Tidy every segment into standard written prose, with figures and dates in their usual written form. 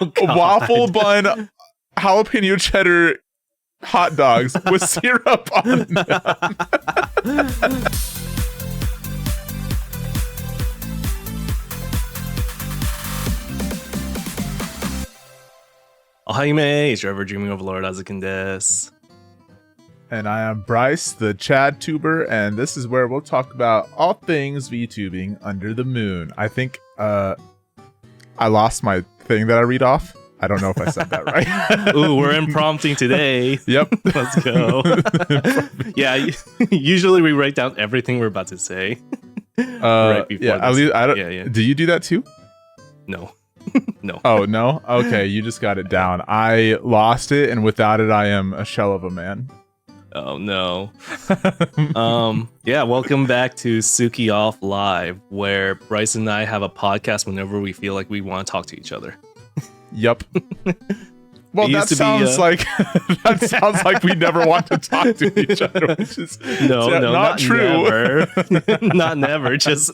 waffle bun, jalapeno cheddar hot dogs with syrup on them. Ohaime, it's your ever dreaming overlord Azukin desu. And I am Bryce, the Chad tuber, and this is where we'll talk about all things VTubing under the moon. I think I lost my thing that I read off. I don't know if I said that right. Ooh, we're imprompting today. Yep. Let's go. Yeah, usually we write down everything we're about to say. Right before yeah, at least I don't. Yeah. Do you do that too? No. No. Oh, no? Okay, you just got it down. I lost it, and without it, I am a shell of a man. Oh, no. Yeah, welcome back to Tsuki Off Live, where Bryce and I have a podcast whenever we feel like we want to talk to each other. Yep. Well, that sounds like that sounds like we never want to talk to each other, which is not true. Never. Not never, just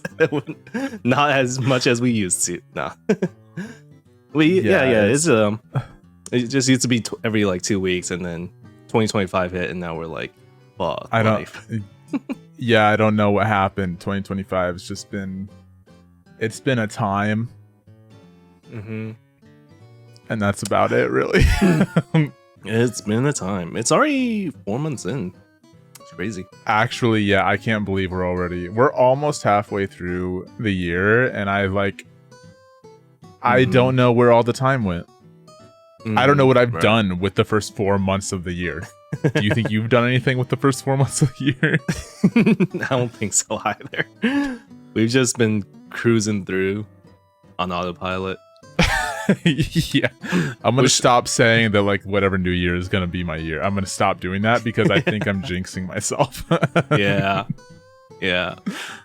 not as much as we used to. Nah. It's it just used to be every like 2 weeks, and then 2025 hit, and now we're like, fuck. I don't know what happened. 2025 has just been a time. Mm-hmm. And that's about it, really. It's been a time. It's already 4 months in. It's crazy. Actually, yeah, I can't believe we're almost halfway through the year, and I don't know where all the time went. I don't know what I've done with the first 4 months of the year. Do you think you've done anything with the first 4 months of the year? I don't think so either. We've just been cruising through on autopilot. Yeah, I'm gonna stop saying that like whatever new year is gonna be my year. I'm gonna stop doing that because I think I'm jinxing myself. Yeah.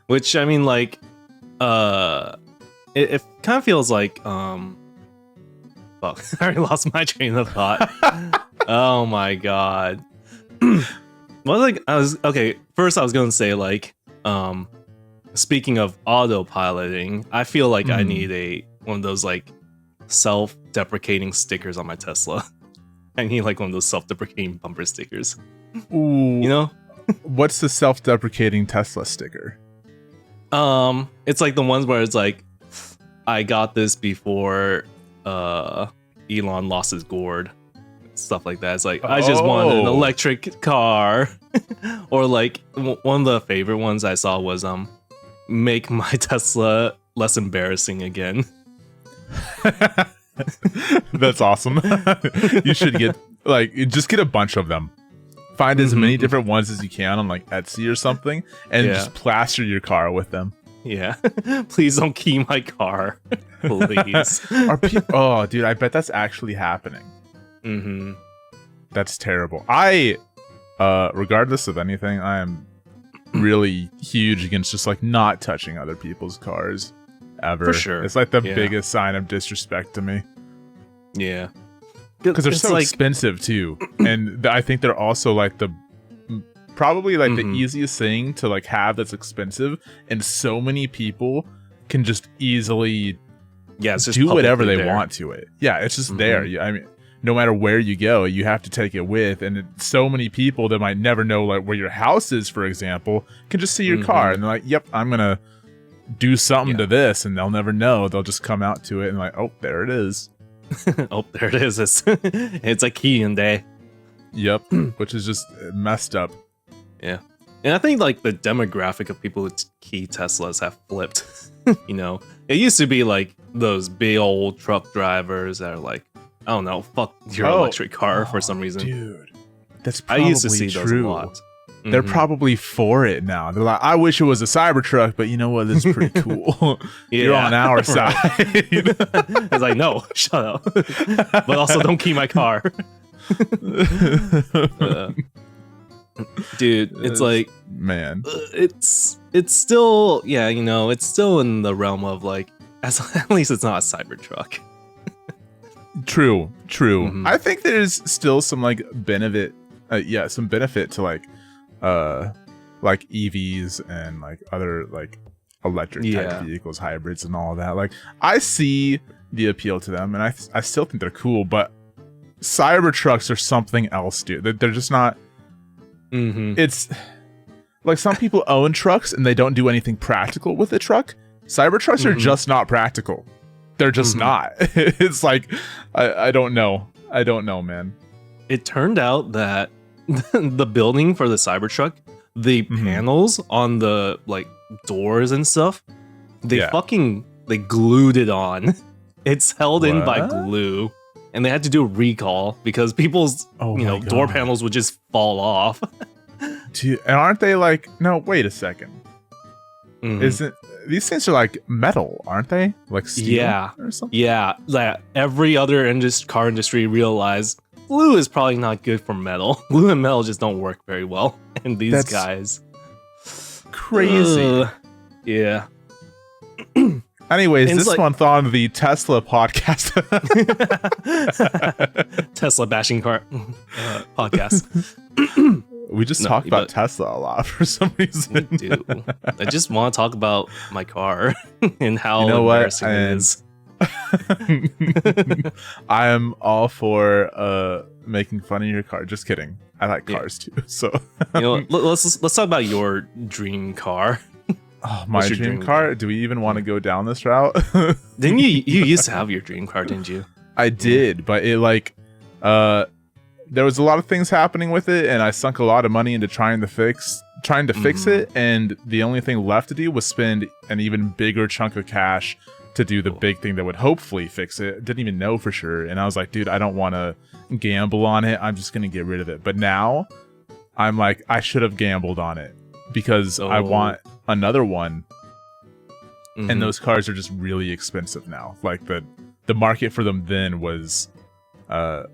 Which I mean, like, it kind of feels like fuck. I already lost my train of thought. Oh my god. First I was gonna say like, speaking of autopiloting, I feel like I need one of those like self-deprecating stickers on my Tesla. I need like one of those self-deprecating bumper stickers. Ooh. You know? What's the self-deprecating Tesla sticker? It's like the ones where it's like, I got this before Elon lost his gourd. Stuff like that. It's like, I just wanted an electric car. Or like one of the favorite ones I saw was make my Tesla less embarrassing again. That's awesome. You should get just get a bunch of them. Find as many different ones as you can on like Etsy or something, and just plaster your car with them. Yeah. Please don't key my car. Please. Oh, dude, I bet that's actually happening. Mm-hmm. That's terrible. Regardless of anything, I am really huge against just like not touching other people's cars. Ever. For sure. It's like the biggest sign of disrespect to me. Yeah. Because they're so expensive too. And I think they're also like probably like the easiest thing to like have that's expensive, and so many people can just easily do whatever they want to it. Yeah, it's just there. I mean, no matter where you go, you have to take it with, and so many people that might never know like where your house is, for example, can just see your car and they're like, yep, I'm gonna do something to this, and they'll never know. They'll just come out to it and like, oh, there it is. Oh, there it is. It's a key in day. Yep. Which is just messed up. Yeah. And I think like the demographic of people with key Teslas have flipped. You know, it used to be like those big old truck drivers that are like, I don't know, fuck your electric car for some reason. Dude, that's probably I used to see those a lot. Mm-hmm. They're probably for it now. They're like, I wish it was a Cybertruck, but you know what? This is pretty cool. You're on our side. I was like, no, shut up. But also don't key my car. Dude, it's like, man, it's still, you know, it's still in the realm of like, at least it's not a Cybertruck. True. I think there's still some like benefit, some benefit to like EVs and like other like electric type vehicles, hybrids, and all of that. Like, I see the appeal to them, and I still think they're cool, but Cybertrucks are something else, dude. They're just not. It's like some people own trucks and they don't do anything practical with the truck. Cybertrucks are just not practical. They're just not. It's like, I don't know. I don't know, man. It turned out that the building for the Cybertruck, the panels on the like doors and stuff, they glued it on. It's held in by glue, and they had to do a recall because people's door panels would just fall off. Dude, and aren't they like? No, wait a second. Isn't these things are like metal, aren't they? Like steel or something? Yeah, like every other car industry realized glue is probably not good for metal. Glue and metal just don't work very well. And these guys, crazy. Yeah. Anyways, this month on the Tesla podcast, Tesla bashing car podcast. We just talk about Tesla a lot for some reason. Dude, I just want to talk about my car and how embarrassing it is. I am all for making fun of your car. Just kidding. I like cars too. So let's talk about your dream car. Oh, my dream car? Do we even want to go down this route? Didn't you used to have your dream car, didn't you? I did, but it like there was a lot of things happening with it, and I sunk a lot of money into trying to fix it, and the only thing left to do was spend an even bigger chunk of cash to do the big thing that would hopefully fix it. Didn't even know for sure, and I was like, dude, I don't want to gamble on it. I'm just gonna get rid of it. But now I'm like, I should have gambled on it because I want another one, and those cars are just really expensive now. Like the market for them then was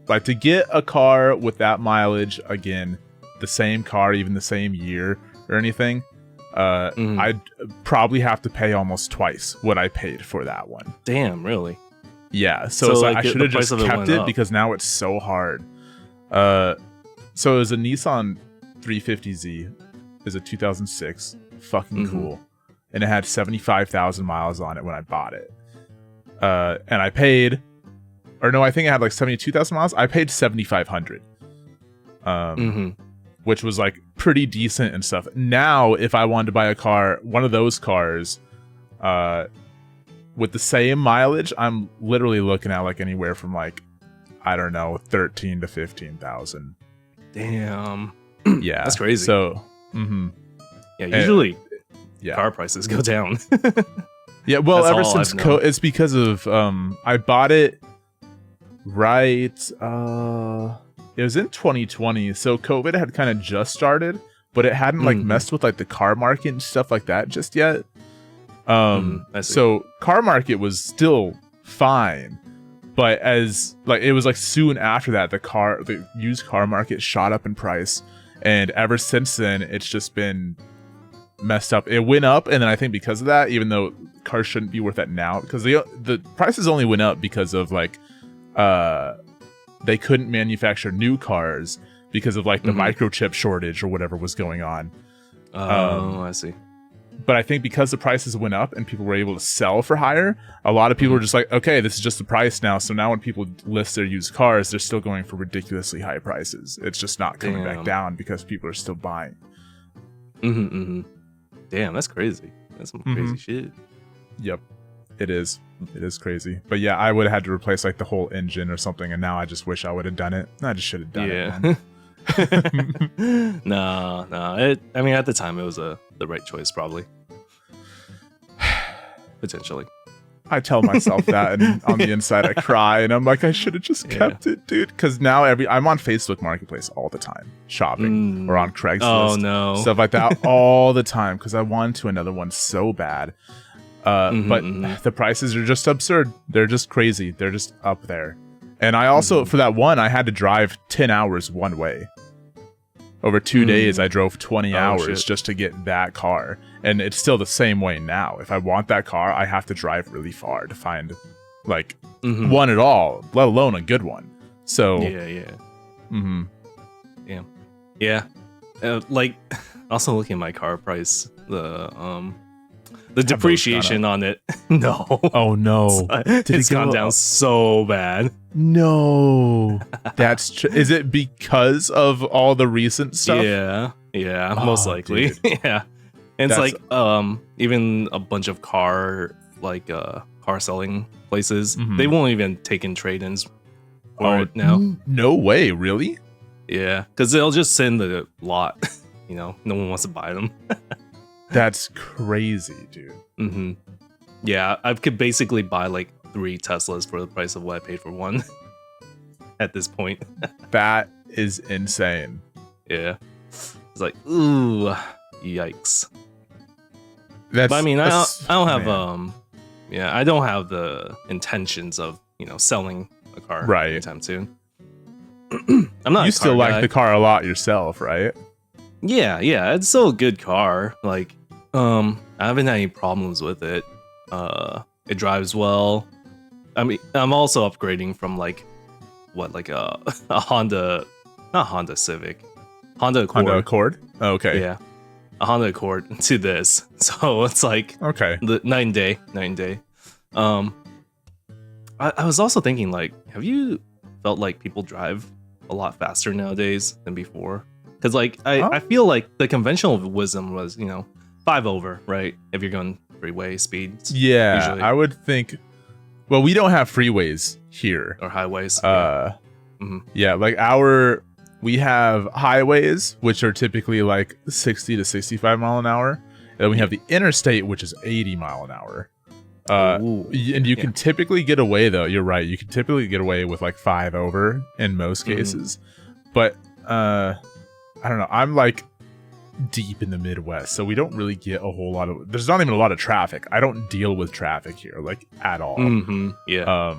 like, to get a car with that mileage again, the same car, even the same year or anything, I'd probably have to pay almost twice what I paid for that one. Damn, really? Yeah. So it's like I should have just kept it because now it's so hard. So it was a Nissan 350Z. It was a 2006. Fucking cool. And it had 75,000 miles on it when I bought it. And I paid, or no, I think it had like 72,000 miles. I paid 7,500. Which was like pretty decent and stuff. Now, if I wanted to buy a car, one of those cars, with the same mileage, I'm literally looking at like anywhere from like, I don't know, 13 to 15,000. Damn. Yeah, that's crazy. So, yeah, usually car prices go down. Yeah, well, that's ever since it's because of I bought it right. It was in 2020, so COVID had kind of just started, but it hadn't like messed with like the car market and stuff like that just yet. So car market was still fine, but as like it was like soon after that, the used car market shot up in price, and ever since then it's just been messed up. It went up, and then I think because of that, even though cars shouldn't be worth that now, because the prices only went up because of like they couldn't manufacture new cars because of like the microchip shortage or whatever was going on. I see. But I think because the prices went up and people were able to sell for higher, a lot of people were just like, okay, this is just the price now. So now when people list their used cars, they're still going for ridiculously high prices. It's just not coming back down because people are still buying. Damn, that's crazy. That's some crazy shit. Yep, it is. It is crazy. But yeah, I would have had to replace like the whole engine or something, and now I just wish I would have done it. I just should have done it. No. I mean, at the time, it was the right choice, probably. Potentially. I tell myself that, and on the inside, I cry, and I'm like, I should have just kept it, dude. Because now I'm on Facebook Marketplace all the time, shopping, or on Craigslist, stuff like that, all the time, because I wanted to another one so bad. But the prices are just absurd. They're just crazy. They're just up there. And I also, for that one, I had to drive 10 hours one way. Over 2 days, I drove 20 hours just to get that car. And it's still the same way now. If I want that car, I have to drive really far to find, like, one at all, let alone a good one. So, like, also looking at my car price, the The depreciation on it, no. Oh no, it's gone down so bad. No, that's is it because of all the recent stuff? Yeah, most likely. Yeah, and it's like even a bunch of car selling places, they won't even take in trade-ins for it now. No way, really? Yeah, because they'll just send the lot. No one wants to buy them. That's crazy, dude. Yeah, I could basically buy like 3 Teslas for the price of what I paid for one at this point. That is insane. Yeah. It's like, ooh, yikes. But I mean, I don't have I don't have the intentions of, selling a car anytime soon. I'm not. You still like the car a lot yourself, right? Yeah, it's still a good car. Like, I haven't had any problems with it. It drives well. I mean, I'm also upgrading from a Honda, not Honda Civic, Honda Accord. Honda Accord? Oh, okay. Yeah, a Honda Accord to this. So it's like the night and day. I was also thinking, like, have you felt like people drive a lot faster nowadays than before? Because like I feel like the conventional wisdom was 5 over, right? If you're going freeway speeds. Yeah, usually. I would think. Well, we don't have freeways here or highways. Yeah, like we have highways, which are typically like 60 to 65 mile an hour, and then we have the interstate, which is 80 mile an hour. And you can typically get away, though. You're right. You can typically get away with like 5 over in most cases, but I don't know. I'm like deep in the Midwest, so we don't really get a whole lot of. There's not even a lot of traffic. I don't deal with traffic here, like at all. Yeah.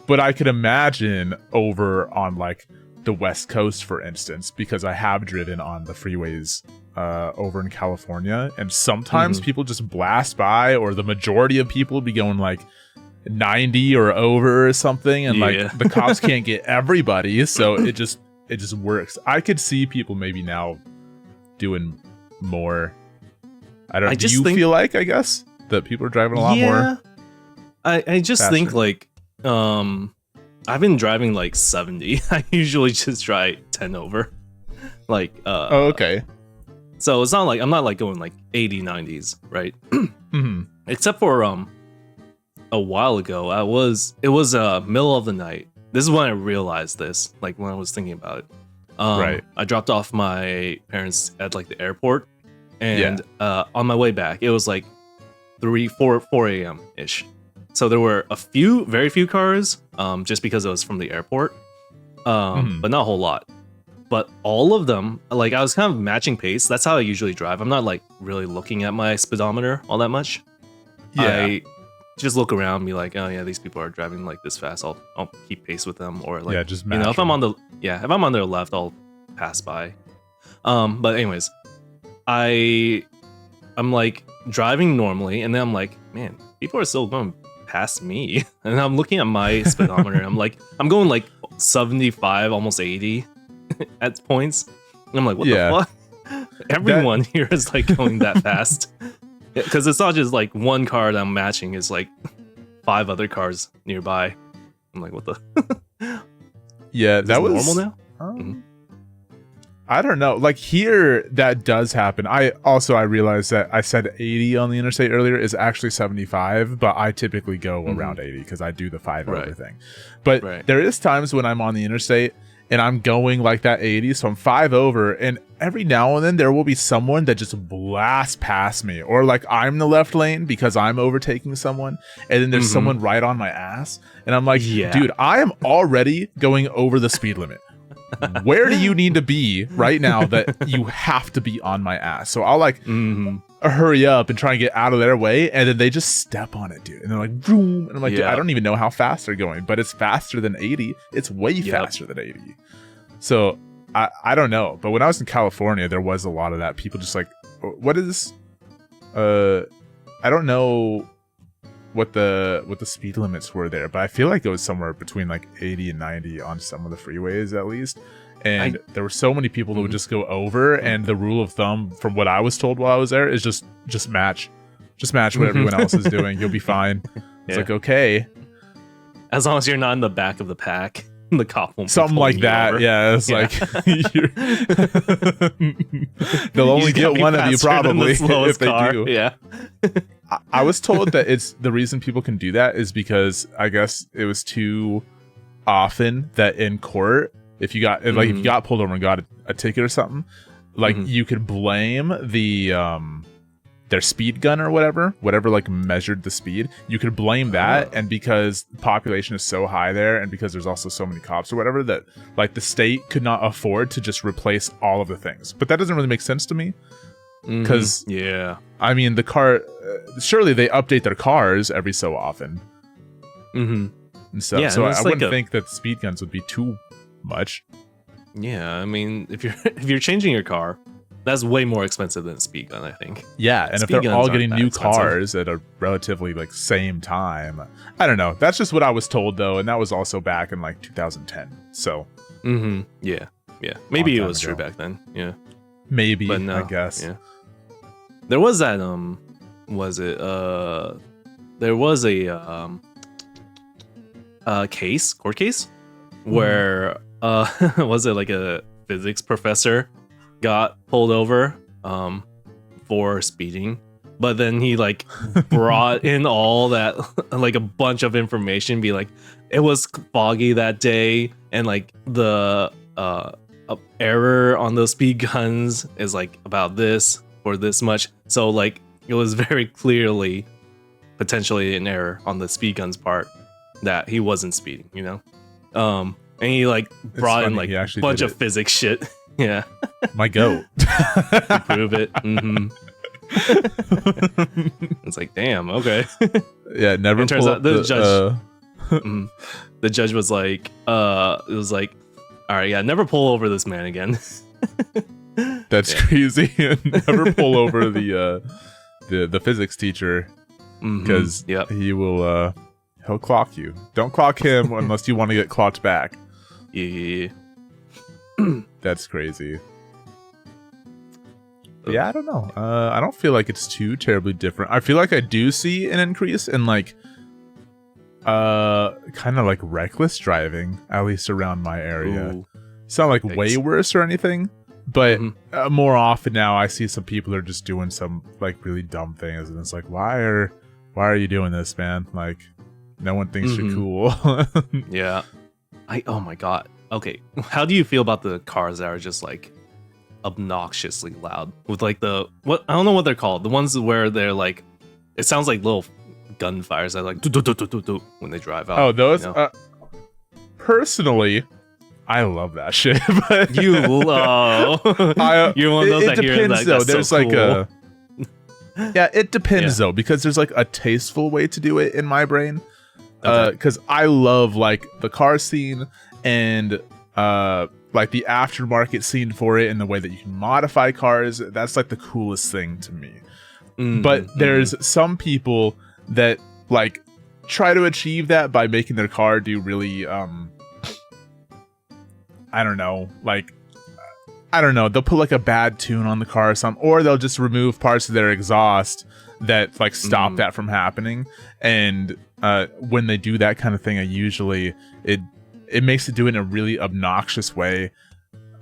But I could imagine over on like the West Coast, for instance, because I have driven on the freeways over in California, and sometimes people just blast by, or the majority of people be going like 90 or over or something, and like the cops can't get everybody, so it just works. I could see people maybe now doing more. I don't know. Do you feel like, I guess, that people are driving a lot more? I just faster? Think like I've been driving like 70. I usually just try 10 over. Like okay. So it's not like I'm not like going like 80, 90s, right? Except for a while ago, it was middle of the night. This is when I realized this, like when I was thinking about it. I dropped off my parents at like the airport, and on my way back, it was like 4 a.m. ish. So there were very few cars, just because it was from the airport, but not a whole lot. But all of them, like I was kind of matching pace. That's how I usually drive. I'm not like really looking at my speedometer all that much. I just look around and be like, oh yeah, these people are driving like this fast. I'll keep pace with them, or like just if I'm on their left, I'll pass by. But anyways, I'm like driving normally, and then I'm like, man, people are still going past me, and I'm looking at my speedometer. I'm like, I'm going like 75, almost 80 at points, and I'm like, what the fuck? Everyone here is like going that fast. Because it's not just like one car that I'm matching, it's like 5 other cars nearby. I'm like, what the? Yeah, that was normal now. I don't know. Like here, that does happen. I realized that I said 80 on the interstate earlier is actually 75, but I typically go around 80 because I do the 5 over thing. But there is times when I'm on the interstate and I'm going like that 80, so I'm 5 over, and every now and then there will be someone that just blasts past me, or like I'm the left lane because I'm overtaking someone, and then there's someone right on my ass, and I'm like, dude, I am already going over the speed limit. Where do you need to be right now that you have to be on my ass? So I'll like hurry up and try and get out of their way, and then they just step on it, dude, and they're like, vroom, and I'm like, dude, I don't even know how fast they're going, but it's faster than 80. It's way faster than 80. So I don't know, but when I was in California, there was a lot of that. People just like, what is I don't know what the speed limits were there, but I feel like it was somewhere between like 80 and 90 on some of the freeways at least. And there were so many people that would just go over, and the rule of thumb from what I was told while I was there is just match. Just match what everyone else is doing. You'll be fine. It's like, okay. As long as you're not in the back of the pack, the cop won't be something like that. over. Yeah, it's like they'll only get one of you probably if they car. do. Yeah. I was told that it's the reason people can do that is because I guess it was too often that in court, if you got like if you got pulled over and got a ticket or something, like you could blame the their speed gun or whatever like measured the speed. You could blame that, and because the population is so high there, and because there's also so many cops or whatever, that like the state could not afford to just replace all of the things. But that doesn't really make sense to me, because I mean the car surely they update their cars every so often and stuff. So I wouldn't think that speed guns would be too much. Yeah, I mean if you're changing your car, that's way more expensive than a speed gun, I think. Yeah, and if they're all getting new cars at a relatively like same time, I don't know. That's just what I was told though, and that was also back in like 2010. So, yeah, maybe it was true back then. Yeah, maybe. But no, I guess. Yeah. There was that was it there was a court case where was it like a physics professor got pulled over for speeding, but then he like brought in all that like a bunch of information, be like it was foggy that day, and like the error on those speed guns is like about this or this much, so like it was very clearly potentially an error on the speed guns part that he wasn't speeding, you know. And he like brought in like a bunch of physics shit. Yeah. My goat. To prove it. It's like, damn, okay. Yeah, never. It turns out the judge the judge was like, it was like, all right, yeah, never pull over this man again. That's crazy. Never pull over the physics teacher, because he will he'll clock you. Don't clock him unless you want to get clocked back. Yeah. That's crazy. Yeah, I don't know. I don't feel like it's too terribly different. I feel like I do see an increase in like kind of like reckless driving, at least around my area. Ooh. It's not like way worse or anything, but more often now I see some people are just doing some like really dumb things, and it's like, why are you doing this, man? Like, no one thinks you're cool. Yeah. Oh my god. Okay, how do you feel about the cars that are just like obnoxiously loud with like I don't know what they're called, the ones where they're like, it sounds like little gunfires that like do when they drive out. Oh, those? You know? Personally, I love that shit. But you love. You're one of those that hear that. Though. That's there's so like cool. yeah, it depends though, because there's like a tasteful way to do it in my brain. Because I love like the car scene and like the aftermarket scene for it, and the way that you can modify cars. That's like the coolest thing to me. But there's some people that like try to achieve that by making their car do really I don't know, they'll put like a bad tune on the car or something, or they'll just remove parts of their exhaust that like stop that from happening. And when they do that kind of thing, I usually it makes it do it in a really obnoxious way,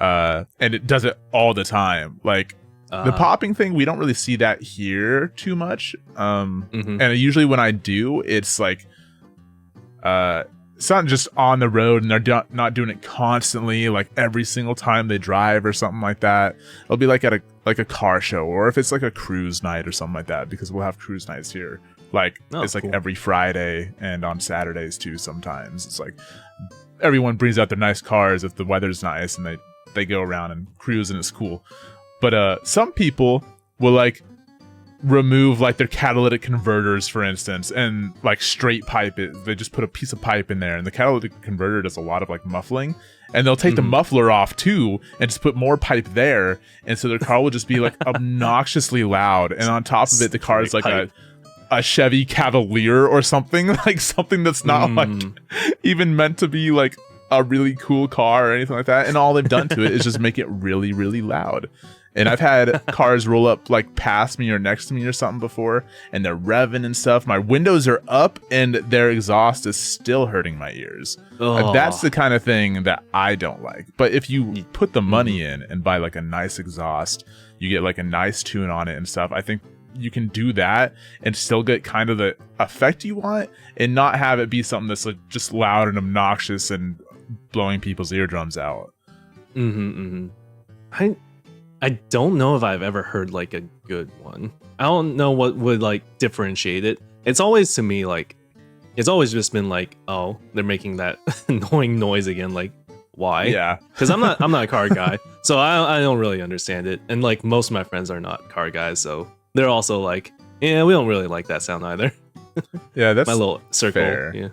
and it does it all the time. Like the popping thing, we don't really see that here too much. And usually when I do, it's like it's not just on the road, and they're not doing it constantly, like every single time they drive or something like that. It'll be like at a car show, or if it's like a cruise night or something like that, because we'll have cruise nights here. Like it's like every Friday, and on Saturdays too sometimes. It's like everyone brings out their nice cars if the weather's nice, and they go around and cruise, and it's cool. But some people will like remove like their catalytic converters, for instance, and like straight pipe it. They just put a piece of pipe in there, and the catalytic converter does a lot of like muffling, and they'll take the muffler off too and just put more pipe there, and so their car will just be like obnoxiously loud. And on top of it, the car is like a Chevy Cavalier or something, like something that's not like even meant to be like a really cool car or anything like that, and all they've done to it is just make it really, really loud. And I've had cars roll up like past me or next to me or something before, and they're revving and stuff. My windows are up and their exhaust is still hurting my ears. That's the kind of thing that I don't like. But if you put the money in and buy like a nice exhaust, you get like a nice tune on it and stuff, I think you can do that and still get kind of the effect you want and not have it be something that's like just loud and obnoxious and blowing people's eardrums out. I don't know if I've ever heard like a good one. I don't know what would like differentiate it. It's always to me like, it's always just been like, oh, they're making that annoying noise again. Like, why? Yeah, because I'm not a car guy, so I don't really understand it. And like most of my friends are not car guys, so they're also like, yeah, we don't really like that sound either. Yeah, that's my little circle. Fair. Yeah.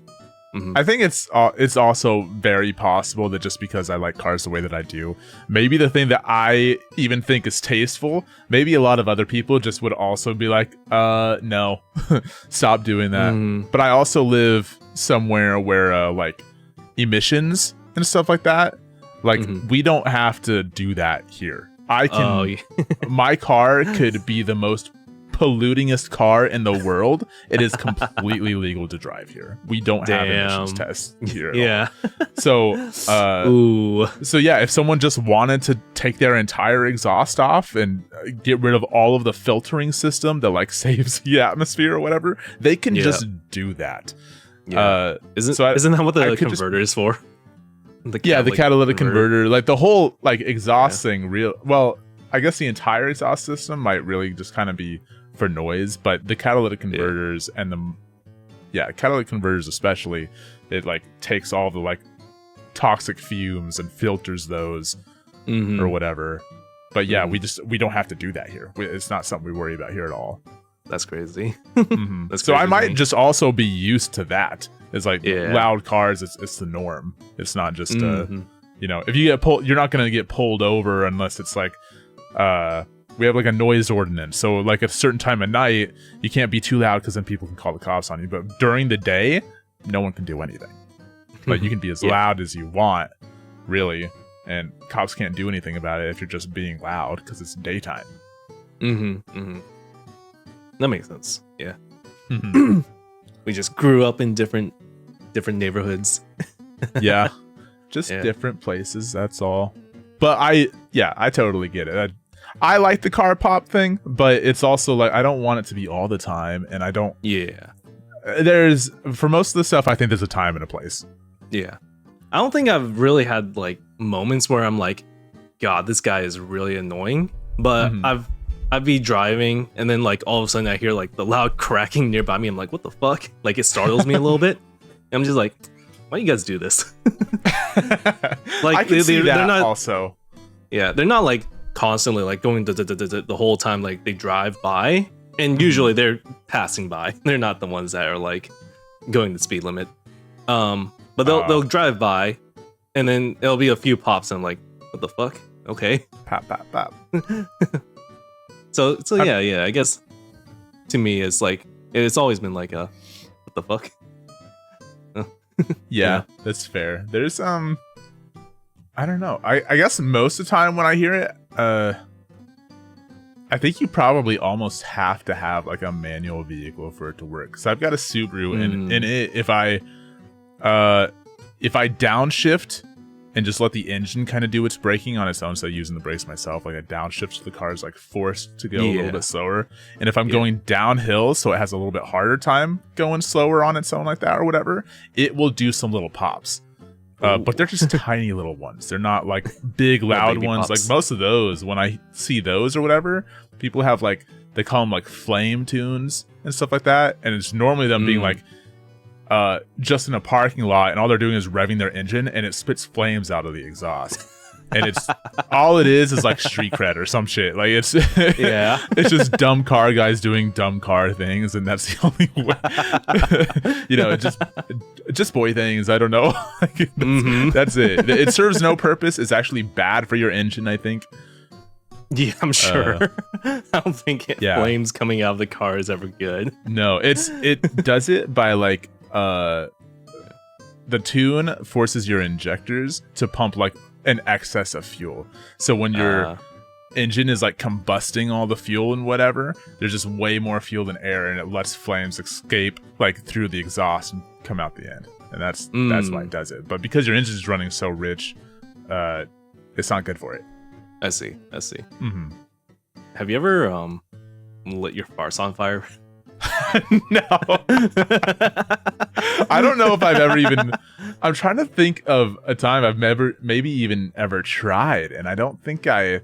I think it's also very possible that just because I like cars the way that I do, maybe the thing that I even think is tasteful, maybe a lot of other people just would also be like, no, stop doing that. But I also live somewhere where like emissions and stuff like that, like we don't have to do that here. I can, my car could be the most pollutingest car in the world. It is completely legal to drive here. We don't have emissions tests here at all. So yeah, if someone just wanted to take their entire exhaust off and get rid of all of the filtering system that like saves the atmosphere or whatever, they can just do that. Isn't that what the converter is for? The catalytic converter, like the whole like exhaust thing. Well, I guess the entire exhaust system might really just kind of be for noise, but the catalytic converters and the catalytic converters especially, it like takes all the like toxic fumes and filters those or whatever. But yeah, we don't have to do that here. It's not something we worry about here at all. That's crazy. That's so I might just also be used to that. It's like loud cars. It's the norm. It's not just you know, if you get pulled, you're not gonna get pulled over unless it's like we have like a noise ordinance. So like at a certain time of night, you can't be too loud because then people can call the cops on you. But during the day, no one can do anything. Like you can be as loud as you want, really, and cops can't do anything about it if you're just being loud because it's daytime. That makes sense. Yeah. We just grew up in different neighborhoods. Yeah, just different places. That's all. But I totally get it. I like the car pop thing, but it's also like I don't want it to be all the time, and I don't. Yeah. There's for most of the stuff, I think there's a time and a place. Yeah. I don't think I've really had like moments where I'm like, God, this guy is really annoying. But I'd be driving, and then like all of a sudden I hear like the loud cracking nearby me. I'm like, what the fuck? Like it startles me a little bit. And I'm just like, why do you guys do this? Like I can see that they're not, also. Yeah, they're not like constantly like going the whole time, like they drive by, and usually they're passing by. They're not the ones that are like going the speed limit. But they'll drive by, and then there'll be a few pops, and I'm like, what the fuck? Okay. Pop, pop, pop. So yeah, I guess to me it's like it's always been like a what the fuck? Yeah, that's fair. There's I don't know. I guess most of the time when I hear it, I think you probably almost have to have like a manual vehicle for it to work. Because I've got a Subaru, and in it, if I downshift and just let the engine kind of do its braking on its own, so using the brakes myself, like a downshift, so the car is like forced to go a little bit slower. And if I'm going downhill, so it has a little bit harder time going slower on its own like that or whatever, it will do some little pops. But they're just tiny little ones. They're not like big loud ones. Like most of those, when I see those or whatever, people have like, they call them like flame tunes and stuff like that. And it's normally them being like just in a parking lot, and all they're doing is revving their engine, and it spits flames out of the exhaust. And it's all it is like street cred or some shit. Like it's it's just dumb car guys doing dumb car things, and that's the only way. You know, just boy things. I don't know. That's it. It serves no purpose. It's actually bad for your engine, I think. Yeah, I'm sure. I don't think flames coming out of the car is ever good. No, it does it by like the tune forces your injectors to pump like an excess of fuel. So when you're engine is like combusting all the fuel and whatever, there's just way more fuel than air, and it lets flames escape like through the exhaust and come out the end. And that's why it does it. But because your engine is running so rich, it's not good for it. I see. Mm-hmm. Have you ever lit your farts on fire? No. I don't know if I've ever even. I'm trying to think of a time I've maybe even ever tried, and I don't think I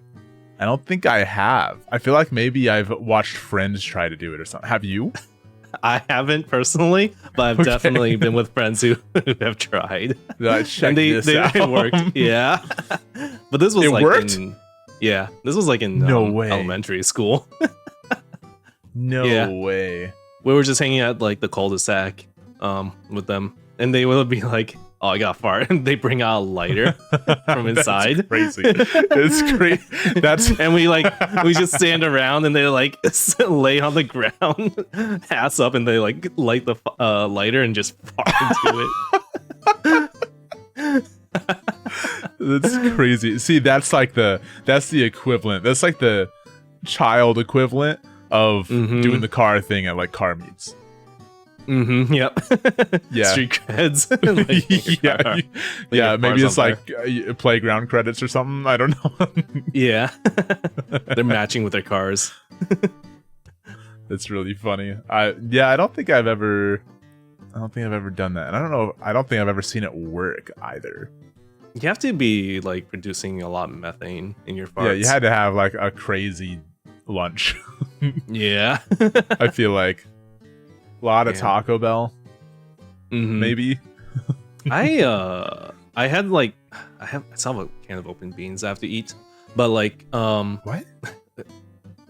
have. I feel like maybe I've watched friends try to do it or something. Have you? I haven't personally, but I've definitely been with friends who have tried. And it worked. Yeah, but this was it like worked? this was like in No way. elementary school. No way. We were just hanging out like the cul-de-sac with them, and they would be like, "Oh, I got a fart," and they bring out a lighter from inside. That's crazy. It's crazy. And we just stand around, and they like lay on the ground, ass up, and they like light the lighter and just fart into it. That's crazy. See, that's the equivalent. That's like the child equivalent of doing the car thing at like car meets. Yep. Yeah. Street creds. Yeah. Maybe it's like playground credits or something. I don't know. Yeah. They're matching with their cars. That's really funny. I don't think I've ever done that. And I don't think I've ever seen it work either. You have to be like producing a lot of methane in your farts. Yeah, you had to have like a crazy lunch. Yeah. I feel like a lot of Taco Bell. Maybe. I still have a can of open beans I have to eat. But like what?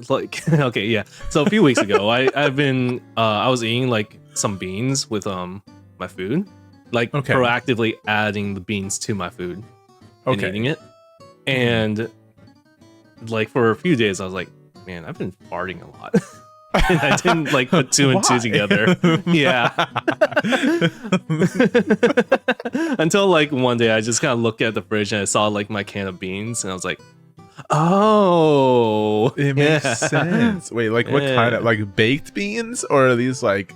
Like okay, yeah. So a few weeks ago I was eating like some beans with my food. Like proactively adding the beans to my food and eating it. And like for a few days I was like, man, I've been farting a lot. And I didn't like put two and two together. Yeah. Until like one day I just kind of looked at the fridge and I saw like my can of beans and I was like, oh, it makes sense. Wait, like what kind of like baked beans, or are these like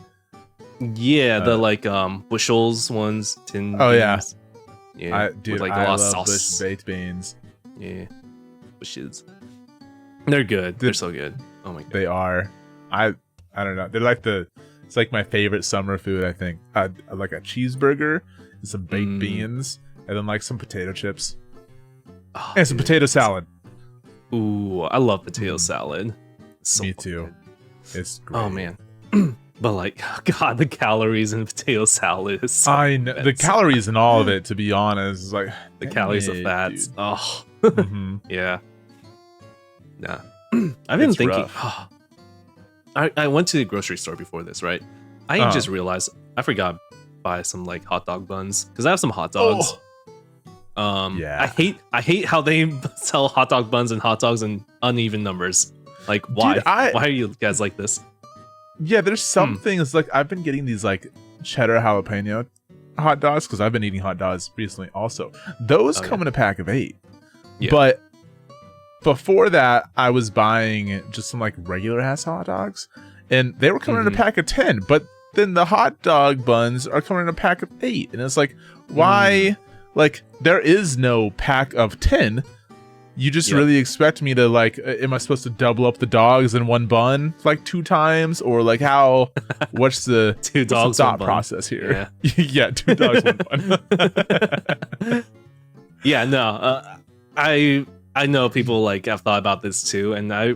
the like bushels ones, tin beans. Yeah. Dude, with, like, I a lot of love sauce. baked beans. Yeah. Bushes. They're good. They're so good. Oh my god. They are. I don't know. They're like it's like my favorite summer food, I think. Like a cheeseburger and some baked beans, and then like some potato chips. And some potato salad. Ooh, I love potato salad. So Me too. Good. It's great. Oh man. But like, God, the calories in potato salad is so I know the calories in all of it, to be honest, is like the calories of fats. Dude. Oh. Yeah. Nah. I've been thinking. I went to the grocery store before this, right? I just realized I forgot to buy some like hot dog buns because I have some hot dogs. Yeah. I hate how they sell hot dog buns and hot dogs in uneven numbers. Like, why? Dude, why are you guys like this? Yeah, there's some things like I've been getting these like cheddar jalapeno hot dogs because I've been eating hot dogs recently. Also, those come in a pack of 8. Yeah. But before that, I was buying just some like regular ass hot dogs, and they were coming in a pack of 10. But then the hot dog buns are coming in a pack of 8, and it's like, why? Like, there is no pack of 10. You just really expect me to like? Am I supposed to double up the dogs in one bun like 2 times, or like how? What's the two dogs thought process here? Yeah, yeah, 2 dogs one bun. Yeah, no, I know people like have thought about this too, and I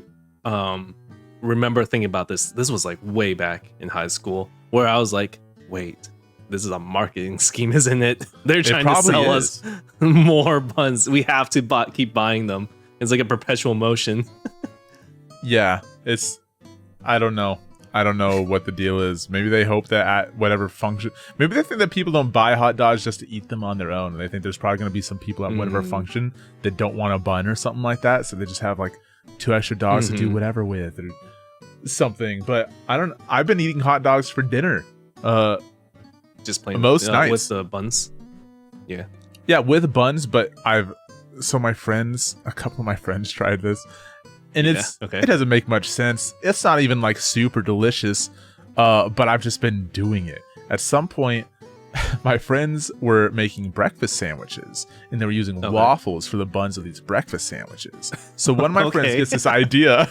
remember thinking about this. This was like way back in high school, where I was like, wait, this is a marketing scheme, isn't it? They're trying to sell us more buns. We have to keep buying them. It's like a perpetual motion. Yeah, it's. I don't know. I don't know what the deal is. Maybe they hope that at whatever function. Maybe they think that people don't buy hot dogs just to eat them on their own. They think there's probably going to be some people at whatever function that don't want a bun or something like that. So they just have like 2 extra dogs to do whatever with or something. But I don't. I've been eating hot dogs for dinner. Just plain most nights with the buns. Yeah, with buns. But a couple of my friends tried this, And it doesn't make much sense. It's not even like super delicious, but I've just been doing it. At some point, my friends were making breakfast sandwiches, and they were using waffles for the buns of these breakfast sandwiches. So one of my friends gets this idea.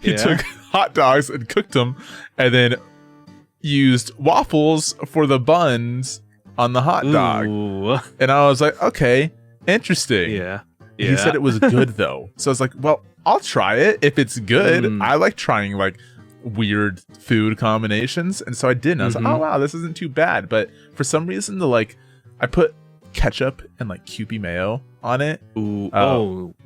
He took hot dogs and cooked them, and then used waffles for the buns on the hot dog. Ooh. And I was like, okay, interesting. Yeah. He said it was good though. So I was like, well, I'll try it if it's good. I like trying like weird food combinations, and so I did. And I was like, oh wow, this isn't too bad. But for some reason, I put ketchup and like Kewpie mayo on it,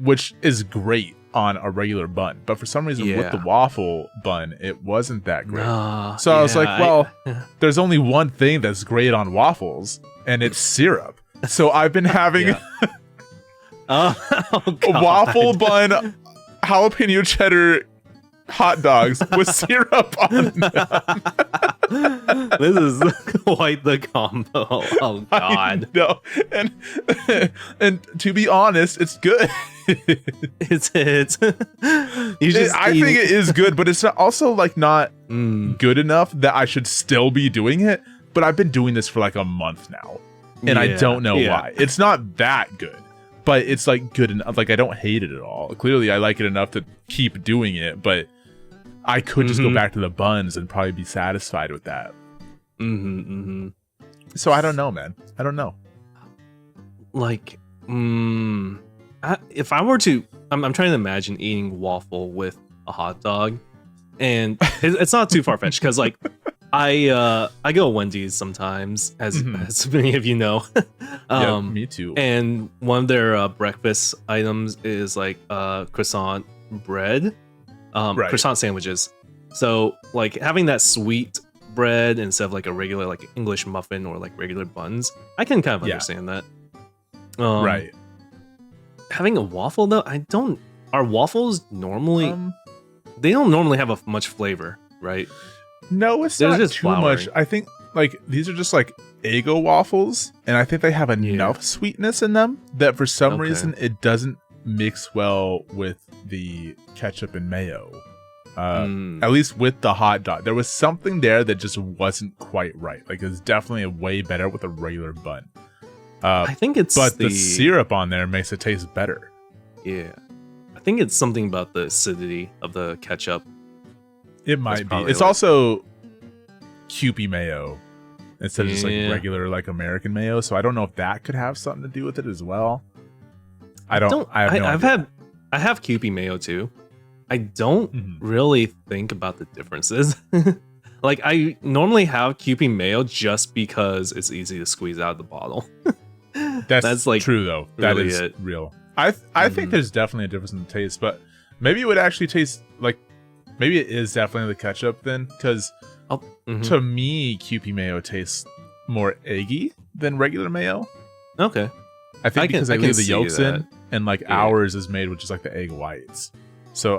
which is great on a regular bun. But for some reason, with the waffle bun, it wasn't that great. So I was like, well, there's only one thing that's great on waffles, and it's syrup. So I've been having a waffle bun, jalapeno cheddar hot dogs with syrup on them. This is quite the combo. Oh god. No, and to be honest, it's good. It's I think it is good, but it's also like not good enough that I should still be doing it. But I've been doing this for like a month now, and I don't know why. It's not that good, but it's like good enough. Like I don't hate it at all. Clearly, I like it enough to keep doing it, but I could just go back to the buns and probably be satisfied with that. So I don't know, man. I don't know. Like, if I were to, I'm trying to imagine eating waffle with a hot dog, and it's not too far fetched because like I go to Wendy's sometimes, as many of you know. Yeah, me too. And one of their breakfast items is like croissant bread. Croissant sandwiches. So like having that sweet bread instead of like a regular like English muffin or like regular buns, I can kind of understand that. Right. Having a waffle though, are waffles normally they don't normally have much flavor, right? No, it's not just too much. I think like these are just like Eggo waffles, and I think they have enough sweetness in them that for some reason it doesn't mix well with the ketchup and mayo. At least with the hot dog, there was something there that just wasn't quite right. Like it's definitely way better with a regular bun. I think it's the syrup on there makes it taste better. Yeah, I think it's something about the acidity of the ketchup. It might be. It's also Kewpie mayo instead of just like regular like American mayo. So I don't know if that could have something to do with it as well. I have no idea. I have Kewpie mayo too. I don't really think about the differences. Like I normally have Kewpie mayo just because it's easy to squeeze out of the bottle. That's like true though. That really is real. I think there's definitely a difference in the taste, but maybe it would actually taste like maybe it is definitely the ketchup then, because to me Kewpie mayo tastes more eggy than regular mayo. Okay. I think because they leave the yolks in, and like ours is made with just like the egg whites. So,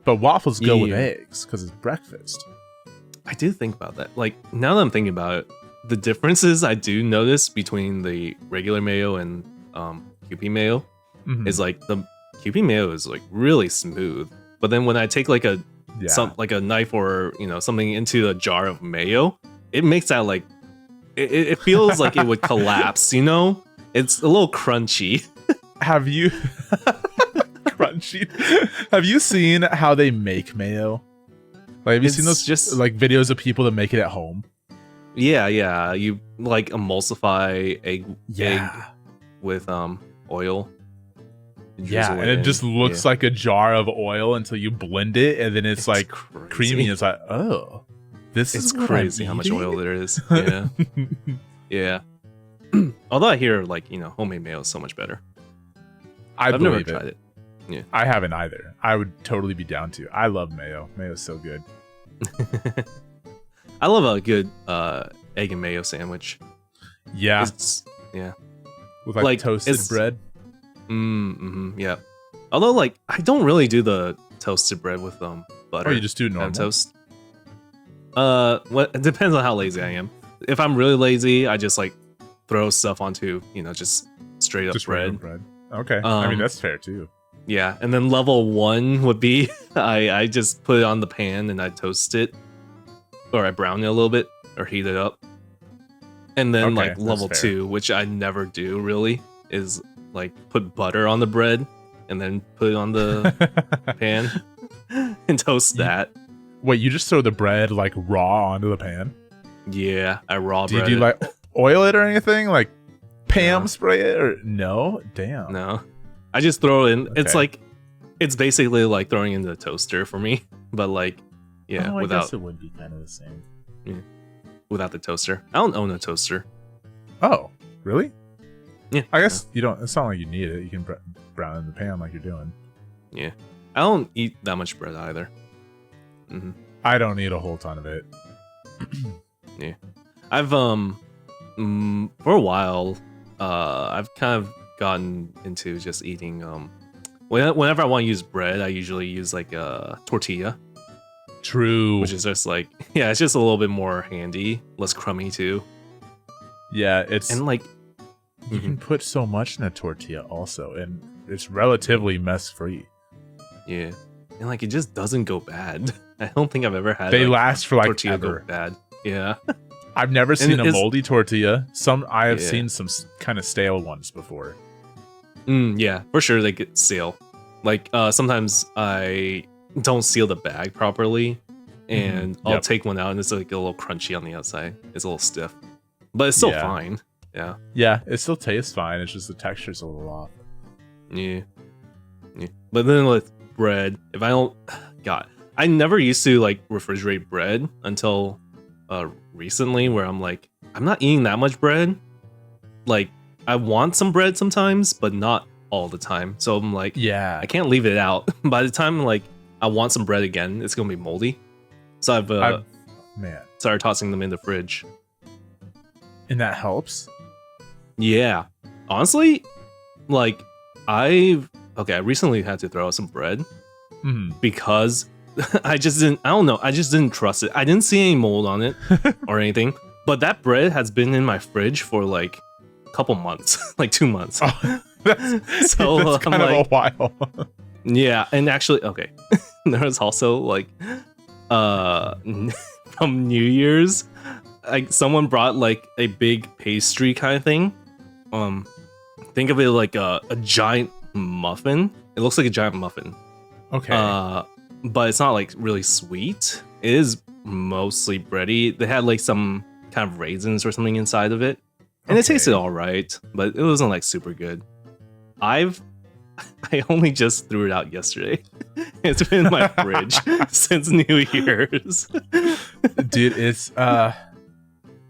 but waffles go with eggs because it's breakfast. I do think about that. Like now that I'm thinking about it, the differences I do notice between the regular mayo and Kewpie mayo is like the Kewpie mayo is like really smooth, but then when I take like a knife or something into a jar of mayo, it makes that like it feels like it would collapse. It's a little crunchy. Have you crunchy? Have you seen how they make mayo? Like, have you seen those just like videos of people that make it at home? Yeah. You like emulsify egg with oil. Yeah, and it just looks like a jar of oil until you blend it, and then it's like creamy. It's like, oh, this is crazy how much oil there is. Yeah, yeah. Although I hear like homemade mayo is so much better. I've never tried it. Yeah, I haven't either. I would totally be down to. I love mayo. Mayo's so good. I love a good egg and mayo sandwich. Yeah, with like toasted bread. Yeah. Although like I don't really do the toasted bread with butter. Oh, you just do normal toast. It depends on how lazy I am. If I'm really lazy, I just like throw stuff onto just straight up bread. Okay, I mean that's fair too. Yeah, and then level 1 would be I just put it on the pan and I toast it, or I brown it a little bit, or heat it up. And then like level 2, which I never do really, is like put butter on the bread and then put it on the pan and toast that. Wait, you just throw the bread like raw onto the pan? Yeah, I raw bread. Do you like oil it or anything? Like Pam spray it or no? Damn. No. I just throw it in. Okay. It's basically like throwing it in the toaster for me, but like, yeah, I guess it would be kind of the same. Yeah, without the toaster. I don't own a toaster. Oh, really? Yeah. I guess you don't. It's not like you need it. You can brown in the pan like you're doing. Yeah. I don't eat that much bread either. Mm-hmm. I don't eat a whole ton of it. Yeah. I've for a while, I've kind of gotten into just eating whenever I want to use bread, I usually use like a tortilla. True. Which is just like, yeah, it's just a little bit more handy, less crummy too. Yeah, it's and like you can put so much in a tortilla also, and it's relatively mess free. Yeah. And like it just doesn't go bad. I don't think I've ever had they last for like tortilla ever. go bad. Yeah. I've never seen a moldy tortilla. I have seen some kind of stale ones before. Yeah, for sure they get stale. Like sometimes I don't seal the bag properly, and I'll take one out and it's like a little crunchy on the outside. It's a little stiff, but it's still fine. Yeah. Yeah, it still tastes fine. It's just the texture's a little off. Yeah. But then with bread, if I don't, God, I never used to like refrigerate bread until recently, where I'm like, I'm not eating that much bread. Like, I want some bread sometimes, but not all the time. So I'm like, I can't leave it out. By the time like I want some bread again, it's gonna be moldy. So I've started tossing them in the fridge. And that helps? Yeah. Honestly, like I recently had to throw out some bread because I just didn't trust it. I didn't see any mold on it or anything. But that bread has been in my fridge for like a couple months, like 2 months. That's kind of a while. Yeah, and actually, there was also like from New Year's, like someone brought like a big pastry kind of thing. Think of it like a giant muffin. It looks like a giant muffin. Okay. But it's not like really sweet. It is mostly bready. They had like some kind of raisins or something inside of it, and it tasted all right, but it wasn't like super good. I only just threw it out yesterday. It's been in my fridge since New Year's. Dude, it's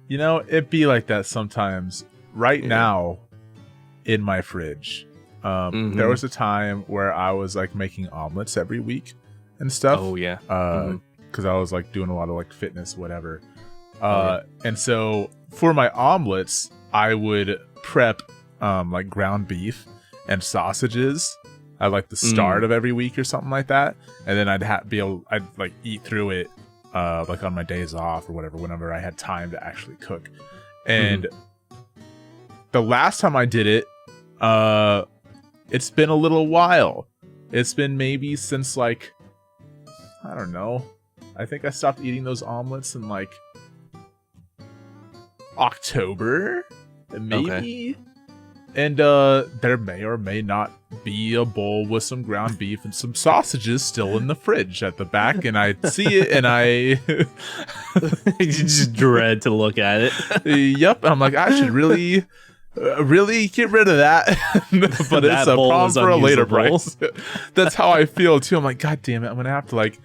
it'd be like that sometimes. Right now, in my fridge, there was a time where I was like making omelets every week and stuff. Oh yeah. Because I was like doing a lot of like fitness, whatever. And so for my omelets, I would prep like ground beef and sausages at like the start of every week or something like that, and then I'd like eat through it like on my days off or whatever, whenever I had time to actually cook. And the last time I did it, it's been a little while. It's been maybe since like, I don't know, I think I stopped eating those omelets in like October, maybe. And there may or may not be a bowl with some ground beef and some sausages still in the fridge at the back, and I see it and I you just dread to look at it. Yep, I'm like, I should really get rid of that. But it's a problem for a later price. That's how I feel too. I'm like, God damn it, I'm gonna have to like,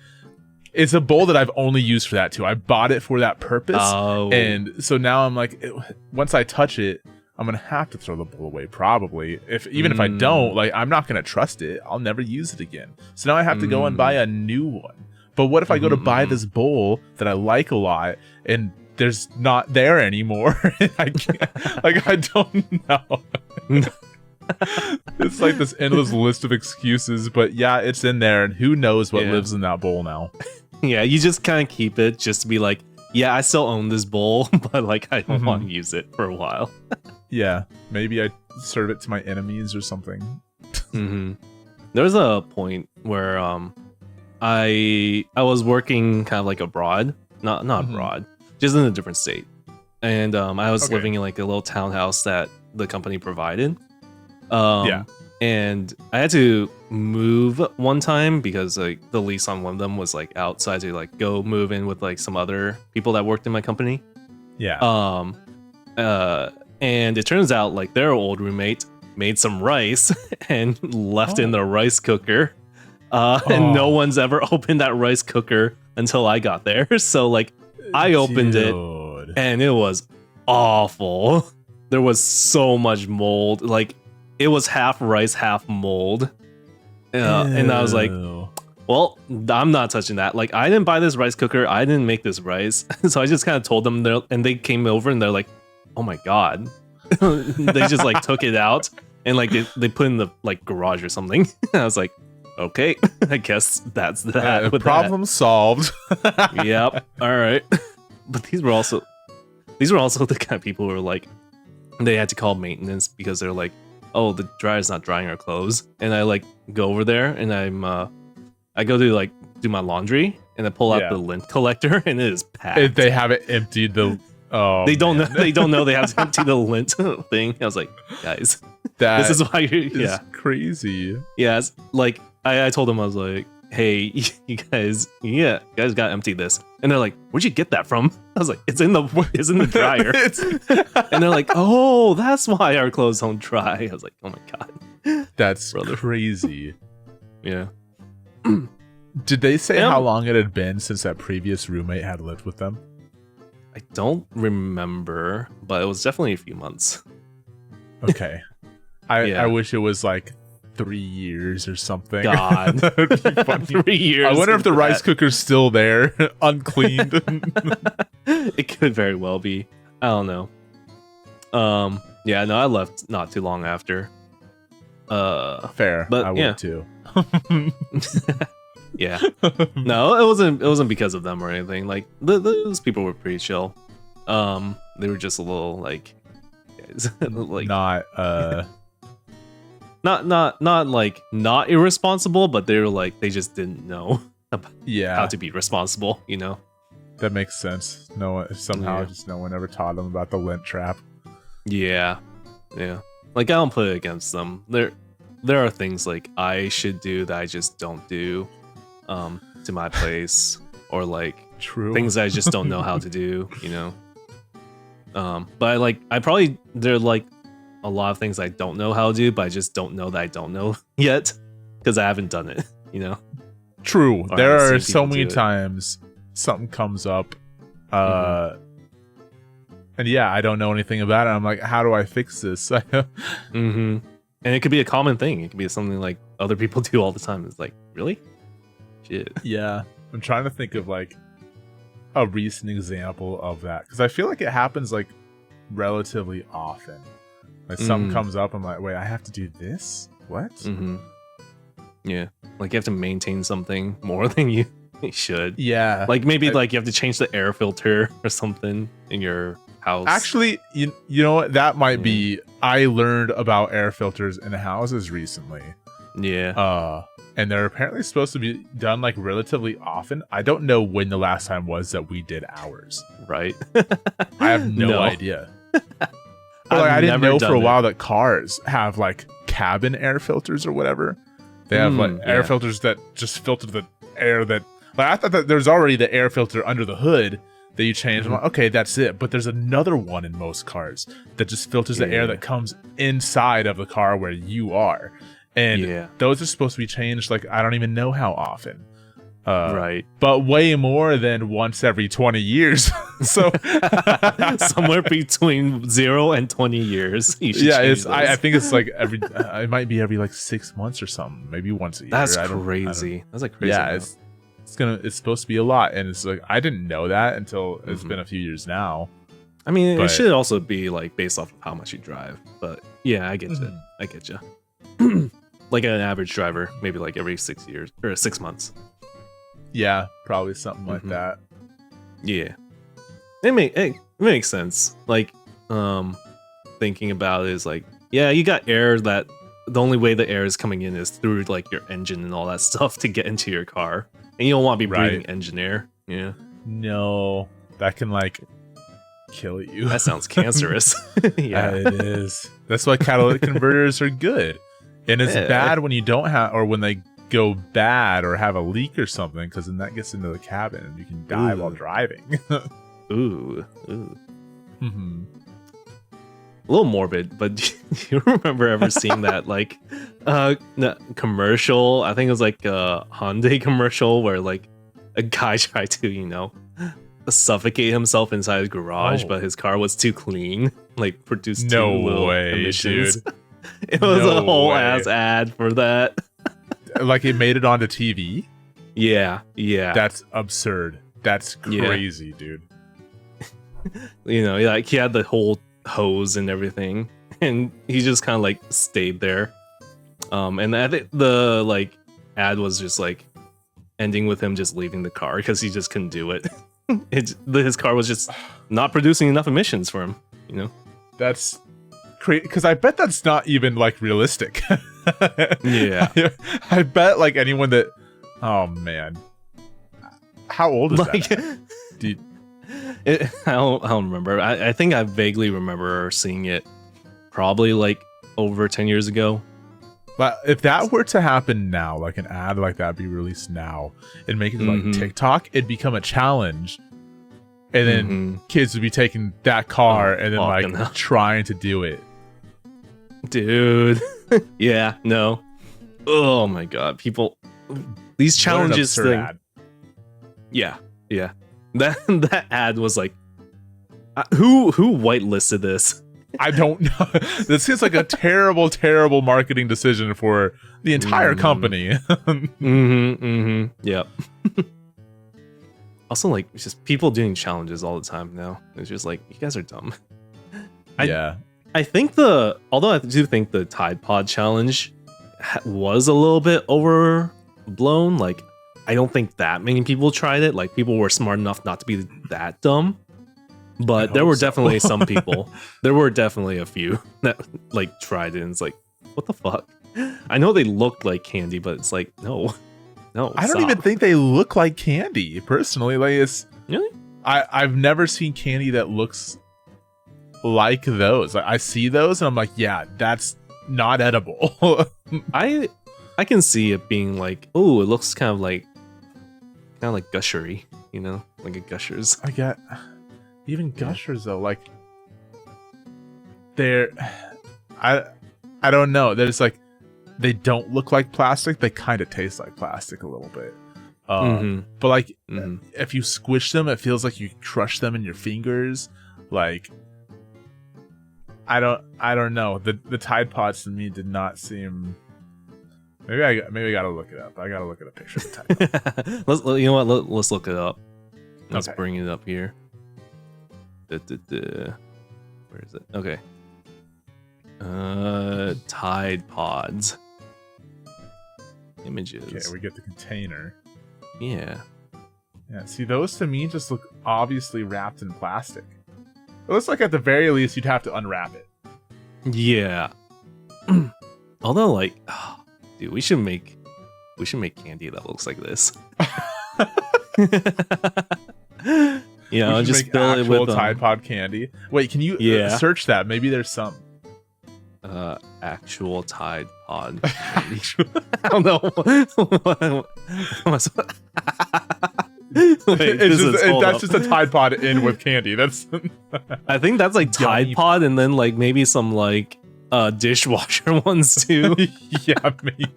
it's a bowl that I've only used for that too. I bought it for that purpose. And so now I'm like, once I touch it, I'm gonna have to throw the bowl away probably. Even if I don't, like, I'm not gonna trust it. I'll never use it again. So now I have to go and buy a new one. But what if I go to buy this bowl that I like a lot and there's not there anymore? I can't, like, I don't know. It's like this endless list of excuses, but yeah, it's in there, and who knows what lives in that bowl now. Yeah, you just kind of keep it just to be like, yeah, I still own this bowl, but like I don't want to use it for a while. Yeah, maybe I serve it to my enemies or something. There was a point where I was working kind of like abroad, not abroad, just in a different state, and I was living in like a little townhouse that the company provided. And I had to move one time because like the lease on one of them was like out, so I had to like go move in with like some other people that worked in my company. Yeah. And it turns out like their old roommate made some rice and left in the rice cooker. And no one's ever opened that rice cooker until I got there. So like I opened it and it was awful. There was so much mold. Like it was half rice, half mold. And I was like, well, I'm not touching that. Like I didn't buy this rice cooker. I didn't make this rice. So I just kind of told them and they came over and they're like, oh my God. They just like took it out and like they put it in the like garage or something. I was like, okay, I guess that's that. Problem solved. Yep. All right. But these were also the kind of people who were like, they had to call maintenance because they're like, oh, the dryer's not drying our clothes. And I like go over there and I go to like do my laundry and I pull out the lint collector and it is packed. They have it emptied. They don't know. They don't know they have to empty the lint thing. I was like, guys, this is why you're crazy. Yeah, it's like I told them, I was like, hey, you guys gotta empty this. And they're like, where'd you get that from? I was like, it's in the dryer. And they're like, oh, that's why our clothes don't dry. I was like, oh my God, that's crazy. Yeah. Did they say how long it had been since that previous roommate had lived with them? I don't remember, but it was definitely a few months. Okay. I wish it was like 3 years or something. God. That would be funny. 3 years. I wonder if the rice cooker's still there, uncleaned. It could very well be. I don't know. Yeah, no, I left not too long after. Fair. But I would too. Yeah. No, it wasn't because of them or anything. Like those people were pretty chill. They were just a little like like not like not irresponsible, but they were like they just didn't know how to be responsible, you know. That makes sense. No one ever taught them about the lint trap. Yeah. Like I don't put it against them. There are things like I should do that I just don't do to my place, or like things that I just don't know how to do, you know. But there are like a lot of things I don't know how to do, but I just don't know that I don't know yet because I haven't done it, you know. True. There are so many times something comes up, and I don't know anything about it. I'm like, how do I fix this? And it could be a common thing. It could be something like other people do all the time. It's like, really? Shit. Yeah. I'm trying to think of like a recent example of that, because I feel like it happens like relatively often. Like something comes up, I'm like, wait, I have to do this? What? Yeah. Like you have to maintain something more than you should. Yeah. Like maybe like you have to change the air filter or something in your house. Actually, you know what? That might be. I learned about air filters in houses recently. Yeah. And they're apparently supposed to be done like relatively often. I don't know when the last time was that we did ours. Right. I have no idea. But, like, I didn't know for a while that cars have like cabin air filters or whatever. They have like air filters that just filter the air that. Like I thought that there's already the air filter under the hood that you change. I'm like, okay, that's it. But there's another one in most cars that just filters the air that comes inside of the car where you are. And those are supposed to be changed, like, I don't even know how often. Right. But way more than once every 20 years. So somewhere between 0 and 20 years. You should change those. I think it's like it might be every like 6 months or something. Maybe once a year. That's crazy. That's like crazy. Yeah, it's supposed to be a lot. And it's like, I didn't know that until it's been a few years now. I mean, it should also be like based off of how much you drive. But yeah, I get you. I get you. Like an average driver, maybe like every 6 years or 6 months. Yeah, probably something like that. Yeah, it makes sense. Like, thinking about it is like, yeah, you got air that the only way the air is coming in is through like your engine and all that stuff to get into your car, and you don't want to be breathing engine air. Yeah. No, that can like kill you. That sounds cancerous. Yeah, it is. That's why catalytic converters are good, and it's bad when you don't have, or when they go bad or have a leak or something, because then that gets into the cabin and you can die while driving. Ooh. Mm-hmm. A little morbid, but do you remember ever seeing that like commercial? I think it was like a Hyundai commercial where like a guy tried to, suffocate himself inside his garage, but his car was too clean, like produced too little emissions. Dude. It was a whole ass ad for that. Like it made it onto TV? Yeah. That's absurd. That's crazy, dude. Like he had the whole hose and everything, and he just kind of like stayed there. And I think the like ad was just like ending with him just leaving the car because he just couldn't do it. His car was just not producing enough emissions for him. That's crazy, because I bet that's not even like realistic. Yeah. I bet like anyone that, oh man, how old is that? I don't remember. I think I vaguely remember seeing it probably like over 10 years ago. But if that were to happen now, like an ad like that be released now and make it like TikTok, it'd become a challenge. And then kids would be taking that car and then like trying to do it. Dude. Yeah, no. Oh my god, people, these challenges thing. Ad. Yeah. That ad was like, who whitelisted this? I don't know. This seems like a terrible marketing decision for the entire company. Yep. Also, like, it's just people doing challenges all the time now. It's just like, you guys are dumb. I think although I do think the Tide Pod challenge was a little bit overblown. Like, I don't think that many people tried it. Like, people were smart enough not to be that dumb. But there were definitely some people. There were definitely a few that like tried it and it's like, what the fuck? I know they looked like candy, but it's like, no. I don't even think they look like candy, personally. Like, it's really? I've never seen candy that looks like those. Like, I see those and I'm like, yeah, that's not edible. I can see it being like, oh, it looks kind of like gushery, like a Gushers. I get even Gushers though, like they're I don't know. There's like, they don't look like plastic. They kind of taste like plastic a little bit. But like, if you squish them, it feels like you crush them in your fingers. Like, I don't know. The Tide Pods to me did not seem. Maybe I gotta look it up. I gotta look at a picture of the Tide Pod. You know what? Let's look it up. Let's bring it up here. Where is it? Okay. Tide Pods. Images. Okay, we get the container. Yeah. See, those to me just look obviously wrapped in plastic. It looks like at the very least you'd have to unwrap it. Yeah. Although, like, dude, we should make candy that looks like this. Just fill it with Tide Pod candy. Wait, can you search that? Maybe there's some. Actual Tide Pod. I don't know. Wait, that's just a Tide Pod in with candy. That's. I think that's like Tide Pod, and then like maybe some like dishwasher ones too. Yeah, maybe.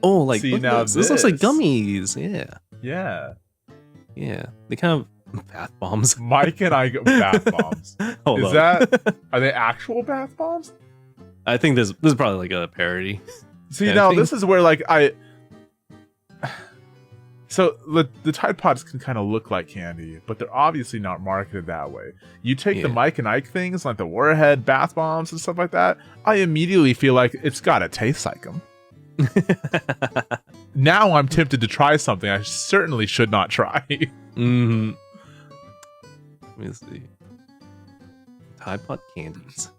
Oh, like see, now this looks like gummies. Yeah. They kind of bath bombs. Mike and I go bath bombs. Are they actual bath bombs? I think this is probably like a parody. See, now this is where like so the Tide Pods can kind of look like candy, but they're obviously not marketed that way. You take the Mike and Ike things, like the Warhead bath bombs and stuff like that, I immediately feel like it's gotta taste like them. Now I'm tempted to try something I certainly should not try. Let me see. Tide Pod candies.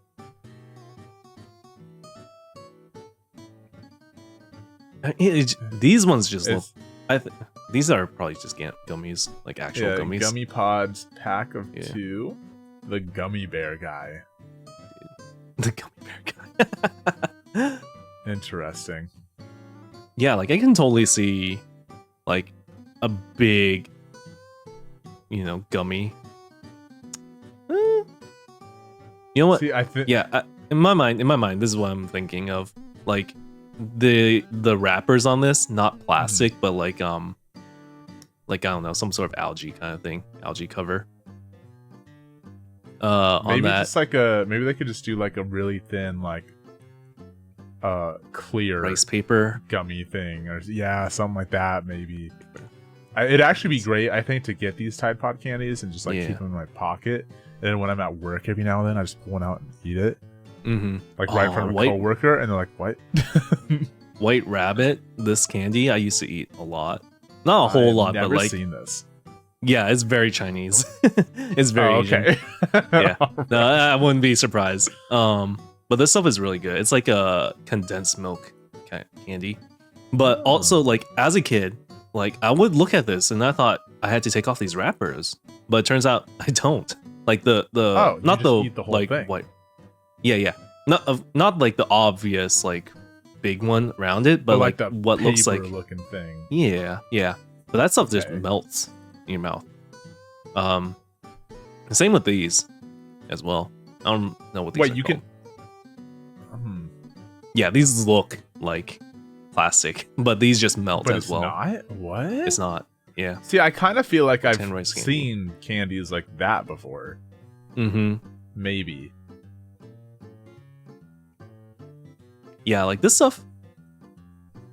These ones just look. These are probably just gummies, like actual gummies. Gummy pods, pack of 2. The gummy bear guy. The gummy bear guy. Interesting. Yeah, like I can totally see, like, a big, gummy. You know what? See, in my mind, this is what I'm thinking of. Like, the wrappers on this, not plastic, but like I don't know, some sort of algae kind of thing, algae cover. Maybe on that, just like maybe they could just do like a really thin like clear rice paper gummy thing, or something like that. Maybe it'd actually be great, I think, to get these Tide Pod candies and just like keep them in my pocket, and then when I'm at work every now and then I just pull one out and eat it. Like right from a coworker, and they're like, "What?" White Rabbit, this candy I used to eat a lot. Not a whole lot, but like seen this. Yeah, it's very Chinese. It's very okay. Yeah, no, I wouldn't be surprised. But this stuff is really good. It's like a condensed milk kind of candy. But also, like as a kid, like I would look at this and I thought I had to take off these wrappers, but it turns out I don't. Like the not the like thing. White. Yeah. Not like the obvious like big one around it, but like what looks like looking thing. Yeah. But that stuff just melts in your mouth. The same with these as well. I don't know what these are called. Yeah, these look like plastic, but these just melt as well. Not? What? It's not. Yeah. See, I kind of feel like I've seen candies like that before. Maybe. Yeah, like this stuff.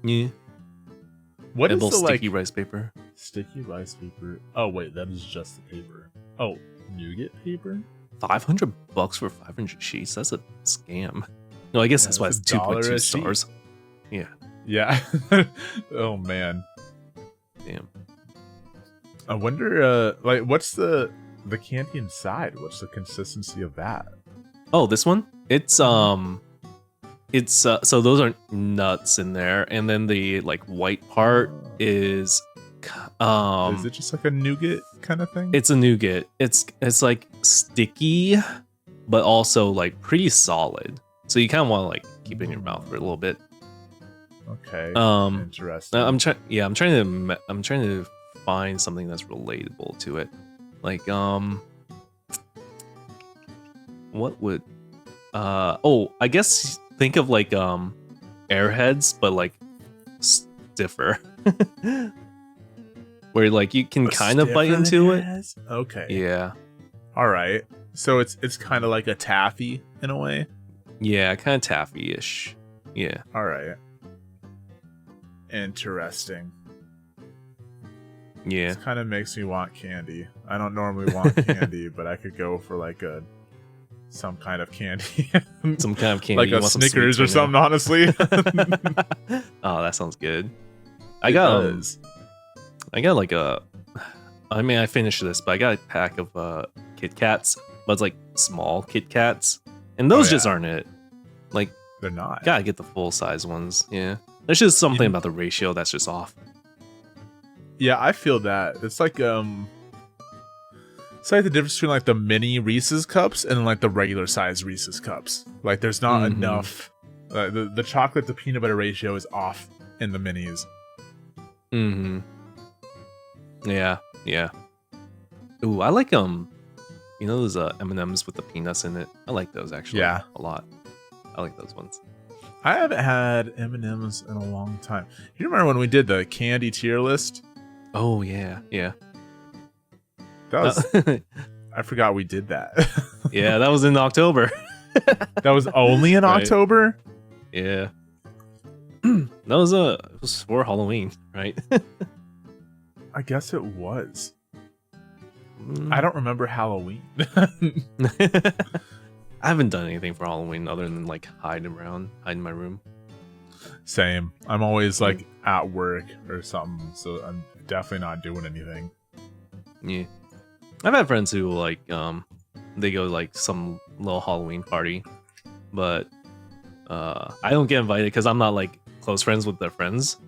Yeah. What is the sticky rice paper? Sticky rice paper. Oh wait, that is just the paper. Oh, nougat paper? $500 for 500 sheets? That's a scam. No, I guess that's why it's 2.2 stars. Yeah. Yeah. Oh man. Damn. I wonder like what's the candy inside? What's the consistency of that? Oh, this one? It's so those are nuts in there, and then the like white part is it just like a nougat kind of thing? It's a nougat. It's like sticky, but also like pretty solid. So you kind of want to like keep it in your mouth for a little bit. Okay. Interesting. I'm trying to find something that's relatable to it. Like what would I guess think of like Airheads, but like stiffer. Where like you can kind of bite into it. Okay. Yeah. All right. So it's kind of like a taffy in a way. Yeah, kind of taffy-ish. Yeah. All right. Interesting. Yeah. This kind of makes me want candy. I don't normally want candy, but I could go for like some kind of candy. Some kind of candy. Like a Snickers or something, honestly. Oh, that sounds good. I got like I finished this, but I got a pack of Kit Kats, but it's like small Kit Kats. And those just aren't it. Like, they're not. Gotta get the full size ones. Yeah. There's just something about the ratio that's just off. Yeah, I feel that. It's like the difference between like the mini Reese's cups and like the regular size Reese's cups. Like there's not enough. The chocolate to peanut butter ratio is off in the minis. Yeah. Ooh, I like those M&Ms with the peanuts in it. I like those actually. Yeah, a lot. I like those ones. I haven't had M&Ms in a long time. You remember when we did the candy tier list? Oh yeah. That was I forgot we did that. Yeah, that was in October. That was only in October? Yeah. That was it was for Halloween, right? I guess it was. I don't remember Halloween. I haven't done anything for Halloween other than like hide in my room. Same. I'm always like at work or something, so I'm definitely not doing anything. Yeah. I've had friends who like they go like some little Halloween party, but I don't get invited because I'm not like close friends with their friends.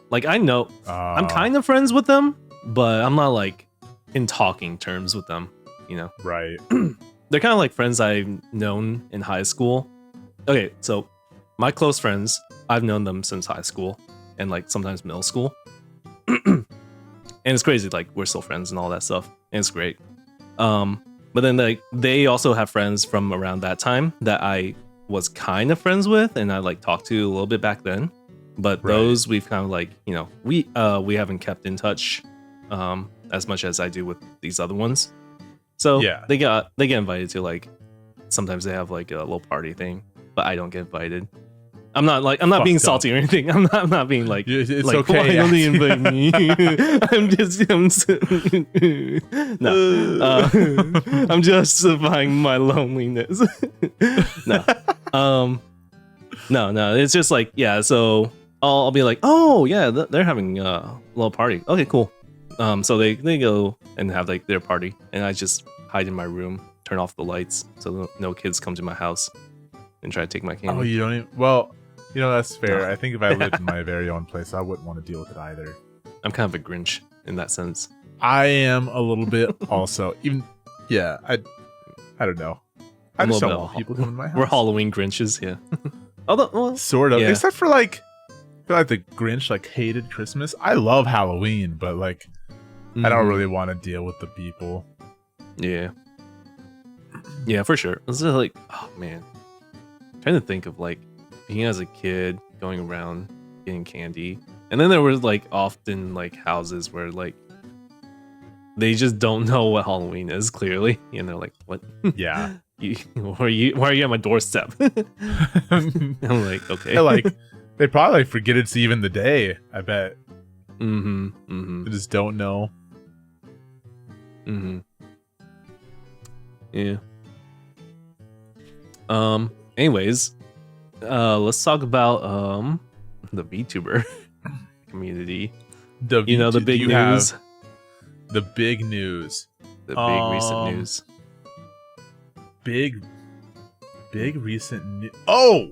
Like I know I'm kind of friends with them, but I'm not like in talking terms with them. You know, Right. they're kind of like friends I've known in high school. Okay, so my close friends, I've known them since high school and like sometimes middle school. And it's crazy, like we're still friends and all that stuff. And it's great. But then like they also have friends from around that time that I was kind of friends with and I like talked to a little bit back then. But those we've kind of like, you know, we haven't kept in touch as much as I do with these other ones. So Yeah. they get invited to like sometimes they have like a little party thing, but I don't get invited. I'm not being salty or anything. I'm not being like It's like, okay. why don't they invite me? I'm justifying my loneliness. No. No. It's just like, yeah, so I'll be like, oh yeah, they're having a little party. Okay, cool. So they go and have like their party, and I just hide in my room, turn off the lights, so no kids come to my house and try to take my candy. Oh, you don't even... Well, you know, that's fair. I think if I lived in my very own place, I wouldn't want to deal with it either. I'm kind of a Grinch in that sense. I am a little bit also. Even, yeah, I don't know. I just don't want people coming to my house. We're Halloween Grinches, yeah. Although, well, sort of. Yeah. Except for like, I feel like the Grinch like hated Christmas. I love Halloween, but like, I don't really want to deal with the people. Yeah. Yeah, for sure. It's just like, oh man. I'm trying to think of like being as a kid going around getting candy. And then there was like often like houses where like they just don't know what Halloween is clearly. And they're like, what? Yeah. Why are you at my doorstep? I'm like, okay. Yeah, like they probably forget it's even the day, I bet. Mm-hmm. They just don't know. Mm-hmm. Yeah. Anyways, let's talk about the VTuber community. The big news. The big news. The big recent news. Big recent news. Oh!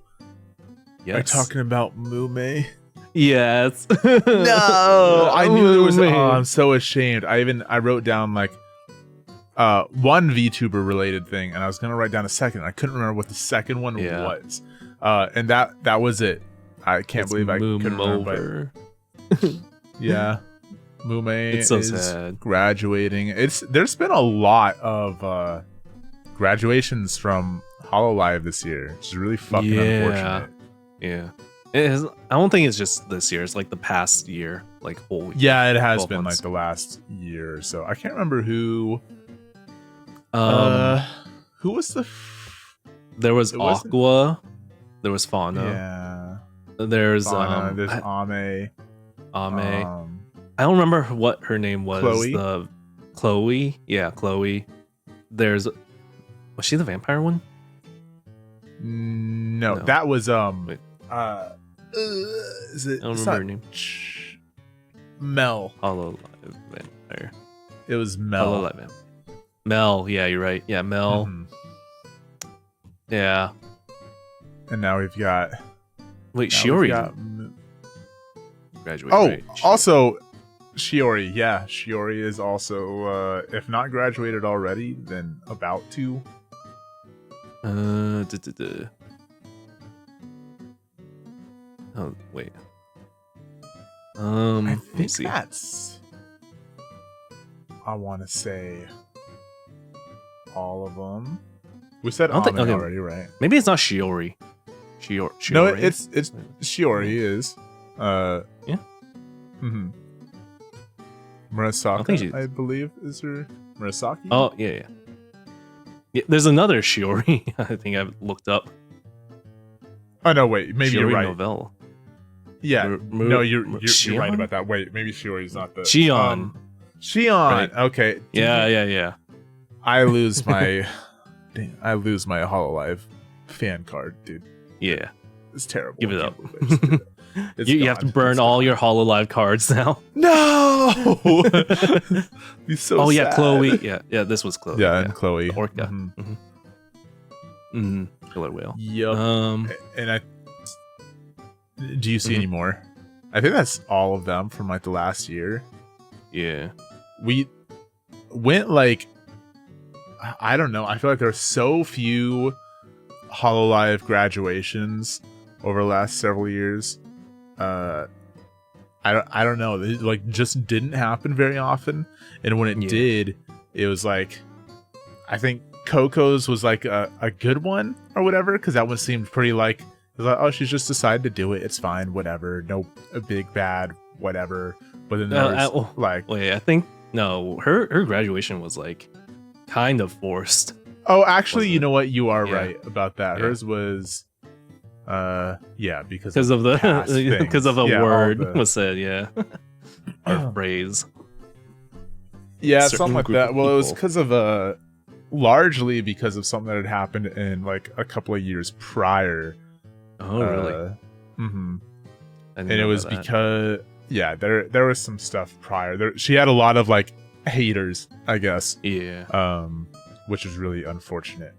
Yes. Are you talking about Mume? Yes. No! I knew there was... man. Oh, I'm so ashamed. I wrote down like one VTuber related thing, and I was gonna write down a second. I couldn't remember what the second one was. And that was it. I can't believe I couldn't remember. Yeah. Mume It's so is sad. graduating. There's been a lot of graduations from HoloLive this year, which is really fucking unfortunate. Yeah. I don't think it's just this year. It's like the past year, like whole. Yeah, it has been months. like the last year or so. I can't remember who. Who was the? There was Aqua. There was Fauna. Yeah. There's Fauna, there's Ame. I don't remember what her name was. Chloe? Chloe. Yeah, Chloe. Was she the vampire one? No, that was Wait. is it? I don't remember her name. Mel. HoloLive vampire. It was Mel. HoloLive vampire. Mel. Yeah, you're right. Yeah, Mel. Mhm. Yeah. And now we've got. Wait, now Shiori we've got graduated. Oh, right? also Shiori. Yeah, Shiori is also, if not graduated already, then about to. Oh wait. I Let me think see. that's. I want to say all of them. We said I don't think- Ame okay. already, right? Maybe it's not Shiori. Shiori. No, it's Shiori is. Yeah. Mm-hmm. I Murasaki, think I believe, is her Murasaki. Oh yeah. There's another Shiori. I think I've looked up. Oh no, wait, maybe Shiori you're right. Novelle. Yeah, no, you're right Shion? about that. Wait, maybe Shiori's not the Shion. Shion. Right. Okay. Yeah. I lose my HoloLive fan card, dude. Yeah. It's terrible. Give it I up. can't believe I just did it. It's You have to gone. burn It's all gone. your HoloLive cards now. No. He's so Oh yeah, sad. Chloe. Yeah, this was Chloe. Yeah, and Chloe. The Orca. Mhm. Killer Whale. Yep. And do you see any more? I think that's all of them from like the last year. Yeah. We went like, I don't know. I feel like there are so few HoloLive graduations over the last several years. I don't know. It like just didn't happen very often. And when it did, it was like, I think Coco's was like a good one or whatever, because that one seemed pretty like, it was like, oh, she's just decided to do it. It's fine, whatever. No, a big bad, whatever. But then there was like, wait, I think no, her graduation was like kind of forced. Oh, actually, you know what? You are right about that. Hers was, because of the because of a word was said, or phrase. Yeah, something like that. Well, it was because of largely because of something that had happened in like a couple of years prior. Oh, really? Mm-hmm. And it was because there was some stuff prior. She had a lot of like haters, I guess. Yeah. Which is really unfortunate.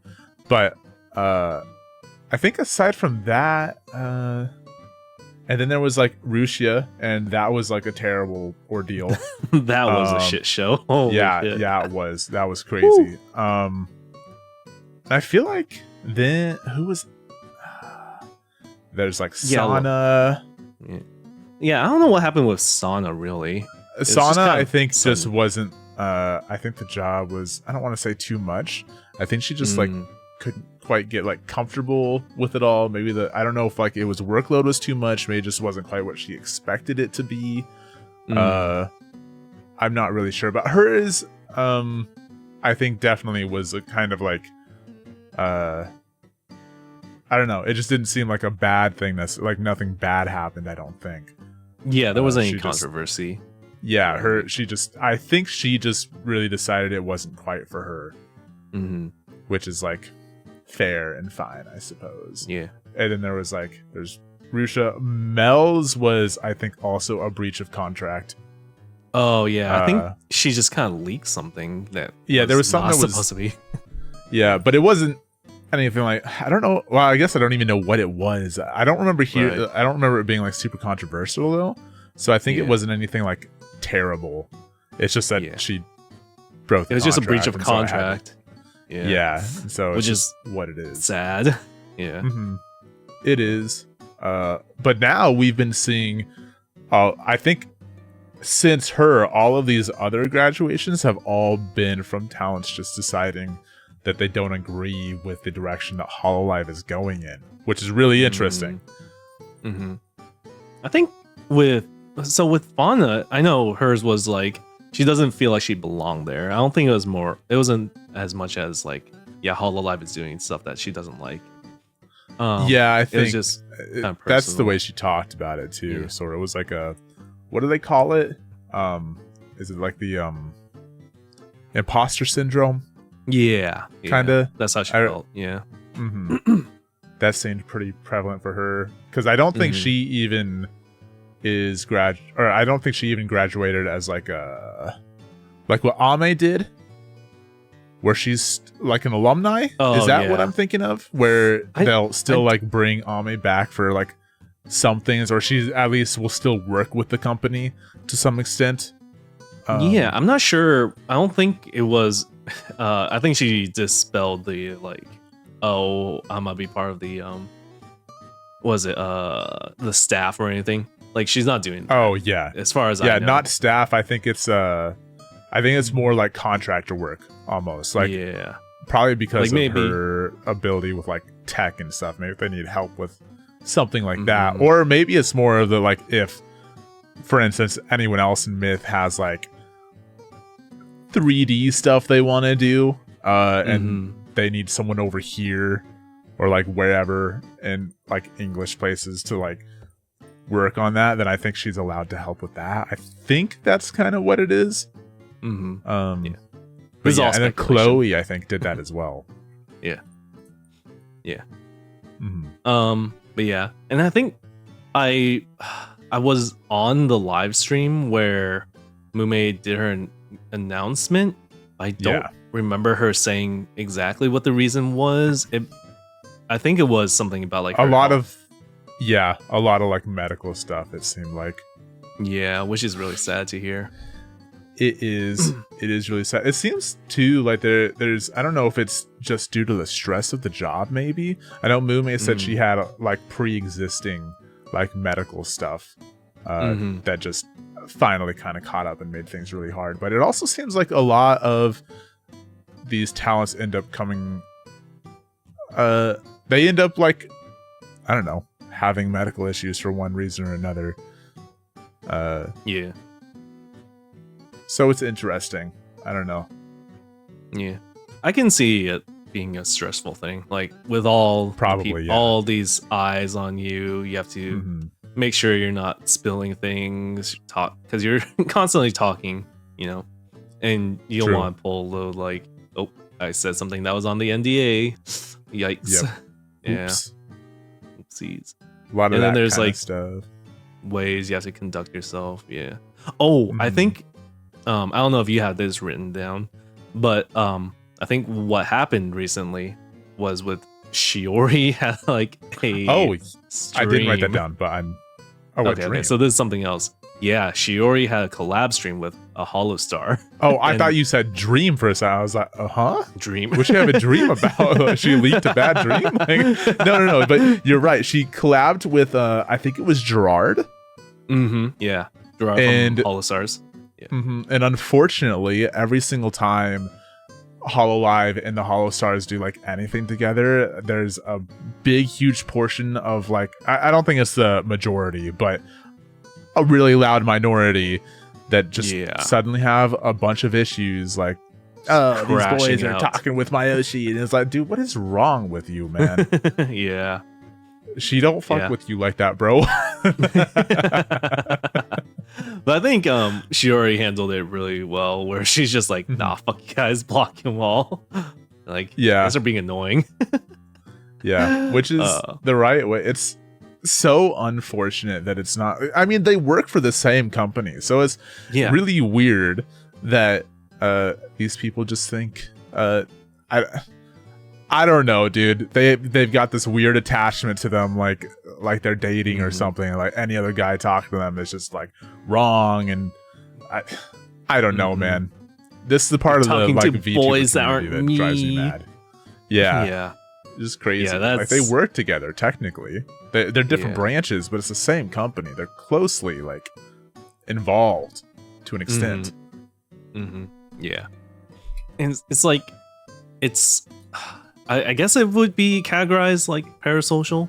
But I think aside from that, and then there was like Rusia, and that was like a terrible ordeal. That was a shit show. Holy shit. Yeah, it was. That was crazy. I feel like then who was there's like Sana. Yeah, I don't know what happened with Sana really. Sana, I think just wasn't I think the job was, I don't want to say too much. I think she just like couldn't quite get like comfortable with it all. Maybe I don't know if like it was workload was too much. Maybe it just wasn't quite what she expected it to be. I'm not really sure, but hers, I think definitely was a kind of like, I don't know. It just didn't seem like a bad thing. That's like nothing bad happened. I don't think. Yeah, there wasn't any controversy. I think she just really decided it wasn't quite for her, which is like fair and fine, I suppose. Yeah. And then there's Rusha. Mel's was, I think, also a breach of contract. Oh yeah, I think she just kind of leaked something that there was something that was supposed to be. Yeah, but it wasn't anything like, I don't know. Well, I guess I don't even know what it was. I don't remember I don't remember it being like super controversial though. So I think it wasn't anything like terrible. It's just that she broke. It was just a breach of contract. So which is what it is. Sad. Yeah. It is. But now we've been seeing. I think since her, all of these other graduations have all been from talents just deciding that they don't agree with the direction that HoloLive is going in, which is really interesting. I think with Fauna, I know hers was like, she doesn't feel like she belonged there. I don't think it wasn't as much as like, HoloLive is doing stuff that she doesn't like. I think it was just that's the way she talked about it too. So it was like what do they call it? Is it like the imposter syndrome? Yeah. Kind of. That's how she felt. Yeah. That seemed pretty prevalent for her, because I don't think she even is I don't think she even graduated as like what Ame did, where she's like an alumni. Is that what I'm thinking of? Where they'll still like bring Ame back for like some things, or she at least will still work with the company to some extent. I'm not sure. I don't think it was. I think she dispelled the like, I'm gonna be part of the the staff or anything. Like, she's not doing that. Oh yeah, as far as I know. Not staff. I think it's more like contractor work almost. Like, probably because of her ability with like tech and stuff. Maybe if they need help with something like that, or maybe it's more of the like, if for instance anyone else in Myth has like 3D stuff they want to do, and they need someone over here or like wherever in like English places to like work on that, then I think she's allowed to help with that. I think that's kind of what it is. But and then Chloe, I think, did that as well. But yeah, and I think I was on the live stream where Mume did her announcement. I don't remember her saying exactly what the reason was. I think it was something about like a lot of like medical stuff. It seemed like. Yeah, which is really sad to hear. It is really sad. It seems too like there's I don't know if it's just due to the stress of the job. Maybe I know Mume said she had like pre-existing like medical stuff that just finally kind of caught up and made things really hard. But it also seems like a lot of these talents end up coming. They end up like, I don't know, having medical issues for one reason or another. Yeah. So it's interesting. I don't know. Yeah, I can see it being a stressful thing. Like with all all these eyes on you, you have to make sure you're not spilling things, because you're constantly talking, you know, and you don't want to pull the like, oh, I said something that was on the NDA. Yikes. Yep. Yeah. Oops. Oopsies. A lot of and that then there's kind like of stuff. Ways you have to conduct yourself. Yeah. Oh, I think I don't know if you have this written down, but I think what happened recently was with Shiori had like a stream. I didn't write that down, but I'm okay, so this is something else. Yeah, Shiori had a collab stream with a Holostar. Oh, I thought you said dream for a second. I was like, dream. What she have a dream about? She leaked a bad dream? Like, no. But you're right. She collabed with I think it was Gerard. Yeah, Gerard and from Holostars. Yeah. And unfortunately, every single time HoloLive and the Holostars do like anything together, there's a big, huge portion of like, I don't think it's the majority, but a really loud minority that just suddenly have a bunch of issues like, oh, these boys are talking with Mayoshi, and it's like, dude, what is wrong with you, man? Yeah. She don't fuck with you like that, bro. But I think Shiori handled it really well, where she's just like, nah, fuck you guys, block him all. Like, you guys are being annoying. Yeah, which is the right way. It's so unfortunate that it's not. I mean, they work for the same company, so it's really weird that these people just think I don't know, dude. They've got this weird attachment to them, like they're dating or something. Like any other guy talking to them is just like wrong, and I don't know, man. This is the part of the like Vtuber boys that aren't that drives me mad. Yeah, it's crazy. Yeah, like they work together technically. They're different branches, but it's the same company. They're closely like involved to an extent. Yeah, and it's like I guess it would be categorized like parasocial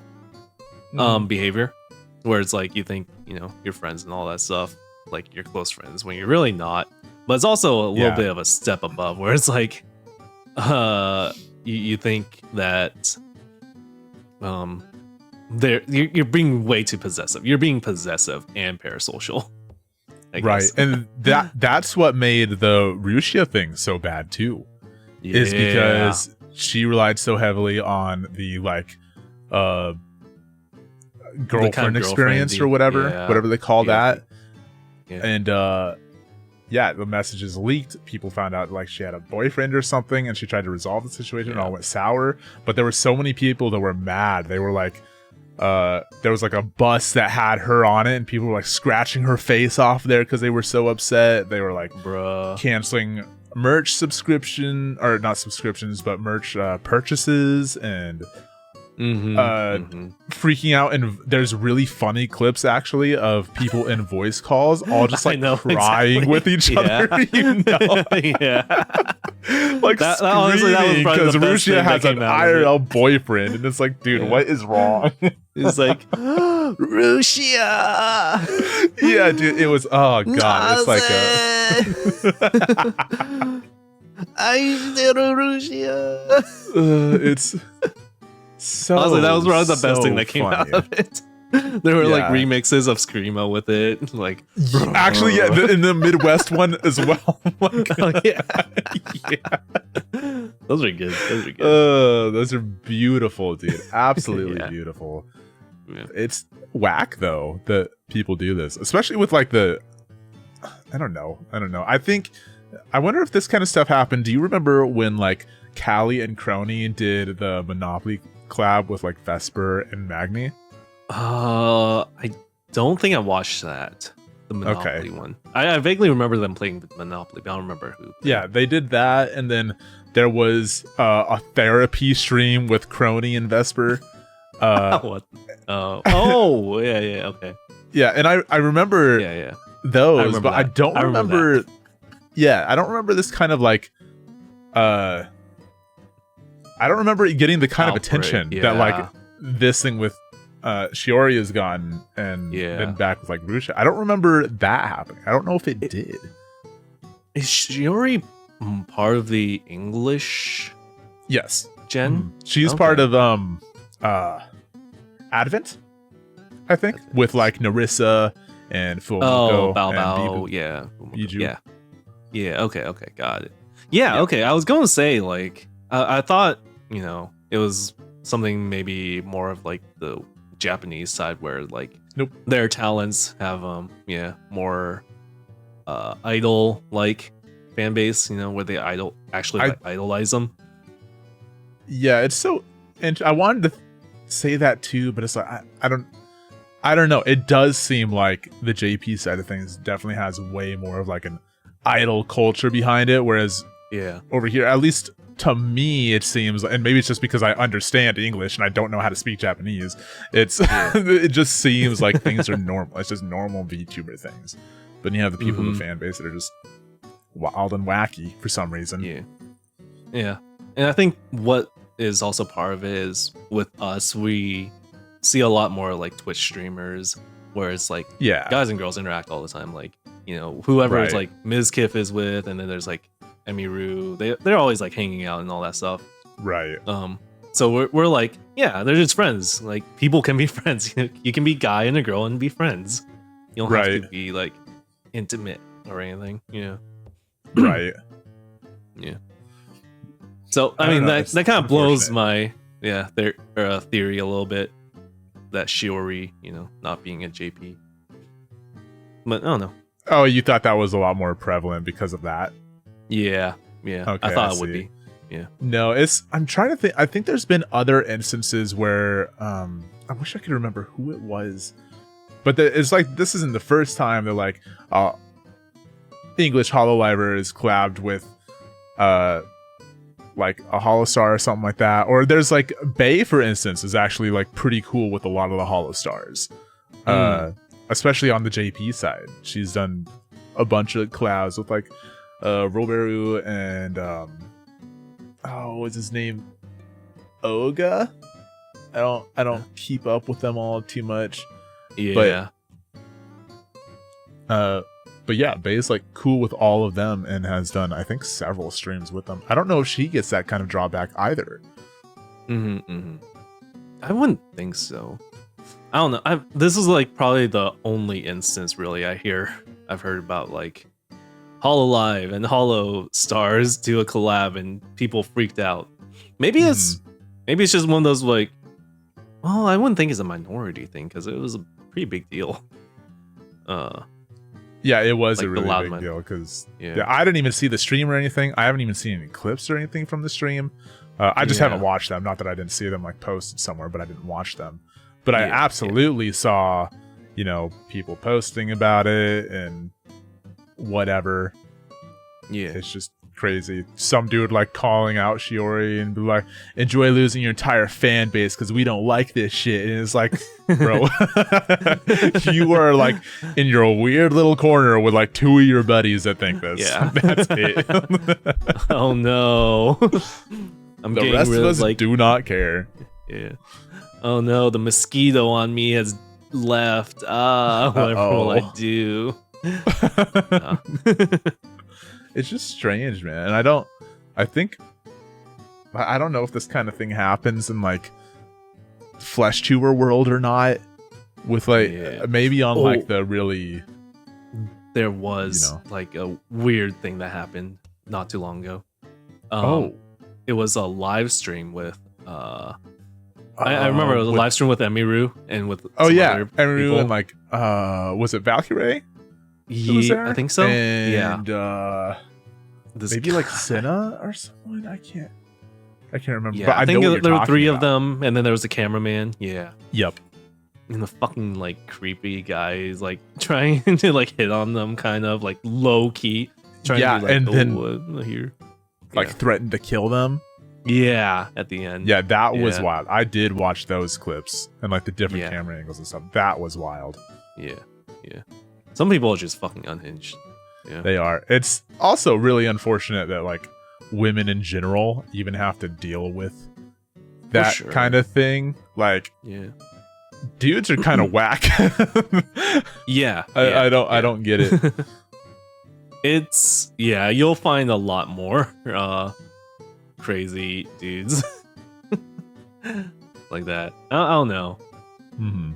behavior, where it's like you think, you know, your friends and all that stuff, like you're close friends when you're really not. But it's also a little bit of a step above, where it's like you think that you're being way too possessive. You're being possessive and parasocial. Right. And that's what made the Rushia thing so bad too. Is because she relied so heavily on the like girlfriend experience or whatever they call that. And the messages leaked. People found out like she had a boyfriend or something, and she tried to resolve the situation. And all went sour. But there were so many people that were mad. They were like, there was like a bus that had her on it, and people were like scratching her face off there because they were so upset. They were like, canceling merch subscription, or not subscriptions, but merch purchases, and freaking out. And there's really funny clips actually of people in voice calls all just like crying with each other. You know? Like that, honestly, that was because Rushia has an IRL boyfriend, and it's like, dude, what is wrong? It's like Rushia. Yeah, dude, it was, oh god, it's like I still Rushia. It's so, honestly, that was one of the best thing that came out of it. There were like remixes of Screamo with it, like actually, in the Midwest one as well. Those are good. Those are beautiful, dude. Absolutely beautiful. Yeah. It's whack though that people do this, especially with like the. I don't know. I wonder if this kind of stuff happened. Do you remember when like Callie and Crony did the Monopoly collab with like Vesper and Magni? I don't think I watched that. The Monopoly one. I vaguely remember them playing Monopoly, but I don't remember who. Yeah, they did that, and then there was a therapy stream with Crony and Vesper. What? Oh, yeah, okay. Yeah, and I remember those, but I don't remember. Yeah, I don't remember this kind of like. I don't remember it getting the kind of attention that like this thing with Shiori has gotten, and then back with like Rusha. I don't remember that happening. I don't know if it did. Is Shiori part of the English? Yes, Gen. She's part of Advent, I think, with like Narissa and Fumiko. Bao, Biju. Yeah. Okay, got it. Yeah, okay. I was going to say like I thought it was something maybe more of like the Japanese side where like their talents have more idol like fan base, where they idolize them. Yeah, it's so, and I wanted to say that too, but it's like I don't know. It does seem like the JP side of things definitely has way more of like an idol culture behind it, whereas over here, at least to me, it seems, and maybe it's just because I understand English and I don't know how to speak Japanese. It's it just seems like things are normal. It's just normal VTuber things. But you have the people in the fan base that are just wild and wacky for some reason. Yeah. And I think what is also part of it is with us, we see a lot more like Twitch streamers where it's like guys and girls interact all the time. Like, whoever it's like Ms. Kiff is with, and then there's like Emiru, they're always like hanging out and all that stuff. Right. So we're like, they're just friends. Like people can be friends. You can be guy and a girl and be friends. You don't have to be like intimate or anything. Right. Yeah. So I mean that kind of blows my theory a little bit, that Shiori, not being a JP. But I don't know. Oh, you thought that was a lot more prevalent because of that? Yeah. Okay, I thought it would be. Yeah. No, I'm trying to think. I think there's been other instances where I wish I could remember who it was, but it's like this isn't the first time they're like English Hololiver is collabed with like a Holostar or something like that. Or there's like Bae, for instance, is actually like pretty cool with a lot of the Holostars. Especially on the JP side. She's done a bunch of collabs with like Roberu and what's his name? Oga? I don't keep up with them all too much. Yeah. But yeah, Bae's like cool with all of them and has done, I think, several streams with them. I don't know if she gets that kind of drawback either. I wouldn't think so. I don't know. This is like probably the only instance really I've heard about like HoloLive and Holostars do a collab and people freaked out. Maybe it's just one of those like, well, I wouldn't think it's a minority thing because it was a pretty big deal. Yeah, it was like a really big deal because yeah, I didn't even see the stream or anything. I haven't even seen any clips or anything from the stream. I just haven't watched them. Not that I didn't see them like posted somewhere, but I didn't watch them. But I absolutely saw, people posting about it and whatever. Yeah, it's just crazy. Some dude like calling out Shiori and be like, enjoy losing your entire fan base because we don't like this shit. And it's like, bro, you are like in your weird little corner with like two of your buddies that think this. Yeah, that's it. Oh no. The rest of us do not care. Yeah. Oh no, the mosquito on me has left. Whatever will I do? It's just strange, man. And I don't know if this kind of thing happens in like FleshTuber world or not. With like maybe on like the really, there was like a weird thing that happened not too long ago. It was a live stream with I remember it was a live stream with Emiru and with Emiru and like was it Valkyrie? Yeah, I think so. And maybe like Senna or someone. I can't. I can't remember. Yeah, but I think know what there you're were 3 talking of them, and then there was the cameraman. Yeah. Yep. And the fucking like creepy guy is like trying to like hit on them, kind of like low key. Trying Yeah, to be like, and then here, like threatened to kill them. Yeah, at the end. Yeah, that was Yeah. wild. I did watch those clips and like the different Yeah. camera angles and stuff. That was wild. Yeah, yeah. Some people are just fucking unhinged. Yeah. They are. It's also really unfortunate that like women in general even have to deal with that sure. kind of thing. Like Yeah. dudes are kind of whack. Yeah. I don't get it. It's you'll find a lot more crazy dudes like that. I don't know. Mhm.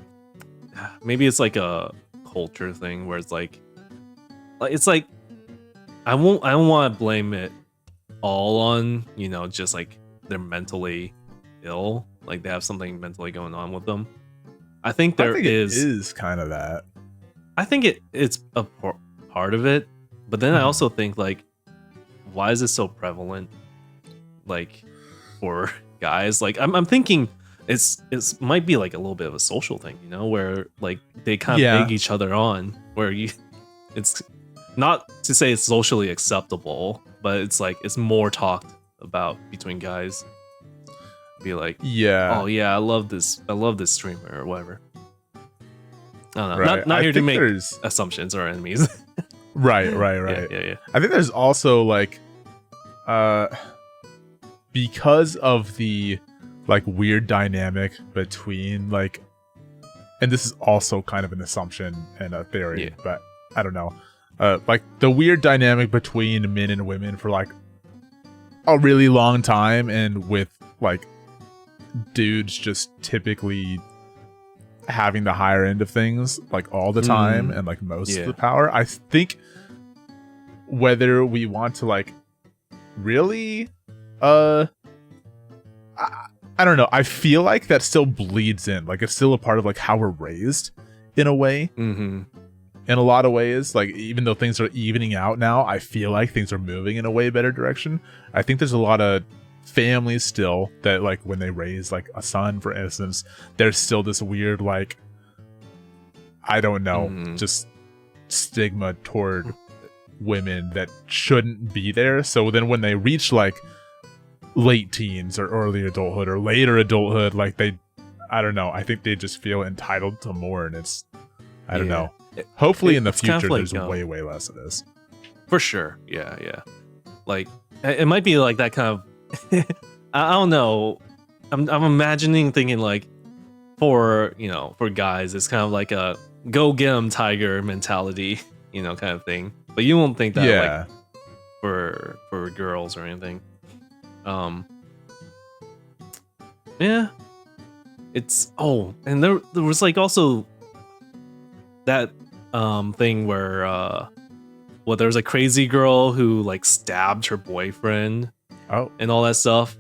Maybe it's like a culture thing where it's like I don't want to blame it all on, just like they're mentally ill, like they have something mentally going on with them. I think it is kind of that. I think it's a part of it, but then I also think like, why is it so prevalent? Like for guys, like I'm thinking it's might be like a little bit of a social thing, where like they kind of egg each other on. Where it's not to say it's socially acceptable, but it's like it's more talked about between guys. Be like, oh yeah, I love this streamer or whatever. I don't know. Right. Not here to make there's assumptions or enemies. Right. Yeah. I think there's also like because of the like weird dynamic between like, and this is also kind of an assumption and a theory, but I don't know. Like the weird dynamic between men and women for like a really long time, and with like dudes just typically having the higher end of things like all the time and like most of the power. I think whether we want to like really I don't know, I feel like that still bleeds in, like it's still a part of like how we're raised in a way. In a lot of ways, like even though things are evening out now, I feel like things are moving in a way better direction. I think there's a lot of families still that like when they raise like a son, for instance, there's still this weird like, I don't know, just stigma toward women that shouldn't be there. So then when they reach like late teens or early adulthood or later adulthood, like I don't know, I think they just feel entitled to more, and it's I don't know. Hopefully in the future kind of like, there's way less of this. For sure. Yeah. Like it might be like that kind of I don't know. I'm imagining thinking like for guys, it's kind of like a go get 'em tiger mentality, kind of thing. But you won't think that like for girls or anything. Yeah. It's and there was like also that thing where there was a crazy girl who like stabbed her boyfriend and all that stuff,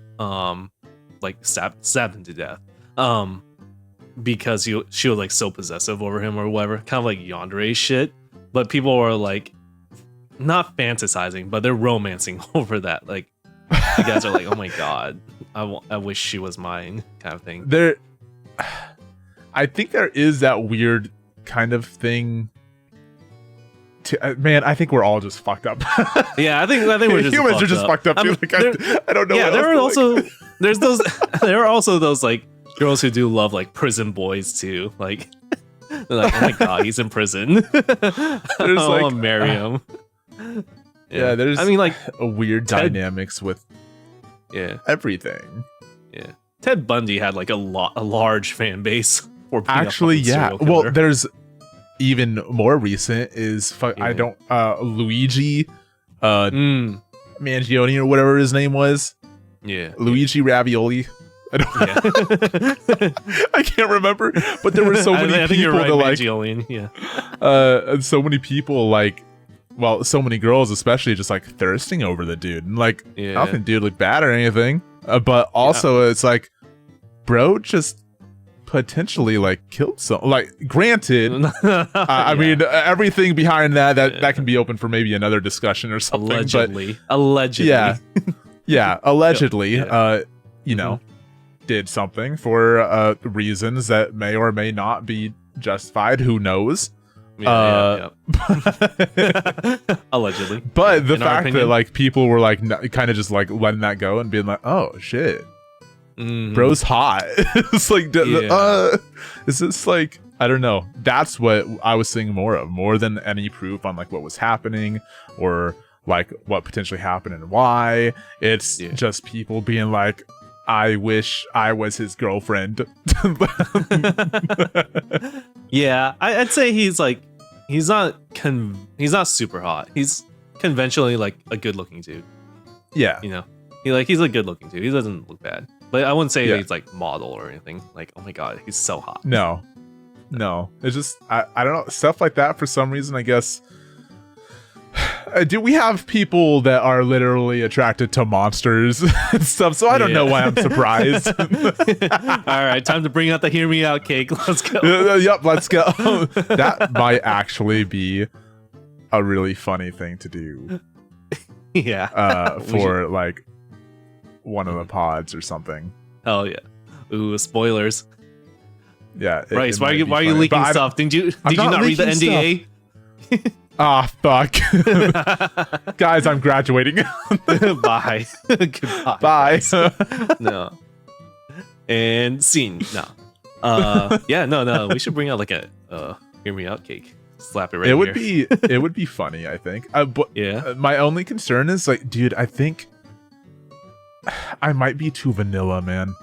like stabbed him to death because she was like so possessive over him or whatever, kind of like yandere shit. But people were like not fantasizing, but they're romancing over that. Like you guys are like, oh my god, I wish she was mine, kind of thing. I think there is that weird kind of thing. Man, I think we're all just fucked up. Yeah, I think we're just humans are just fucked up. I don't know. Yeah, there are also those like girls who do love like prison boys too. Like they're like, oh my god, he's in prison. I'll marry him. Yeah, there's like a weird dynamics with everything. Yeah, Ted Bundy had like a large fan base for being actually. Yeah, well, there's even more recent is Luigi Mangione or whatever his name was. Luigi Ravioli. I can't remember, but there were so many people you're right, that like Mangione, so many people like, well, so many girls especially just like thirsting over the dude, and like nothing dude look bad or anything, but also it's like, bro, just potentially like killed some, like granted I mean everything behind that can be open for maybe another discussion or something, allegedly allegedly you know, did something for reasons that may or may not be justified. Who knows? Yeah. Allegedly. But the fact that like people were like kind of just like letting that go and being like, oh shit, bro's hot. It's like, is this like, I don't know. That's what I was seeing more than any proof on like what was happening or like what potentially happened and why. It's just people being like, I wish I was his girlfriend. Yeah, I'd say he's not super hot. He's conventionally like a good looking dude. Yeah, you know, he's a good looking dude. He doesn't look bad, but I wouldn't say that he's like model or anything. Like, oh my god, he's so hot. No, it's just I don't know, stuff like that. For some reason, I guess. Do we have people that are literally attracted to monsters and stuff? So I don't know why I'm surprised. All right, time to bring out the hear me out cake. Let's go. Yep, let's go. That might actually be a really funny thing to do. Yeah. For like one of the pods or something. Oh yeah. Ooh, spoilers. Yeah. Bryce, why are you leaking stuff? Did you not read the NDA? Ah, fuck. Guys, I'm graduating. Bye. Goodbye. Bye. No. And scene. No. Yeah, no. We should bring out like a hear me out cake. Slap it right here. It would be funny, I think. But my only concern is like, dude, I think I might be too vanilla, man.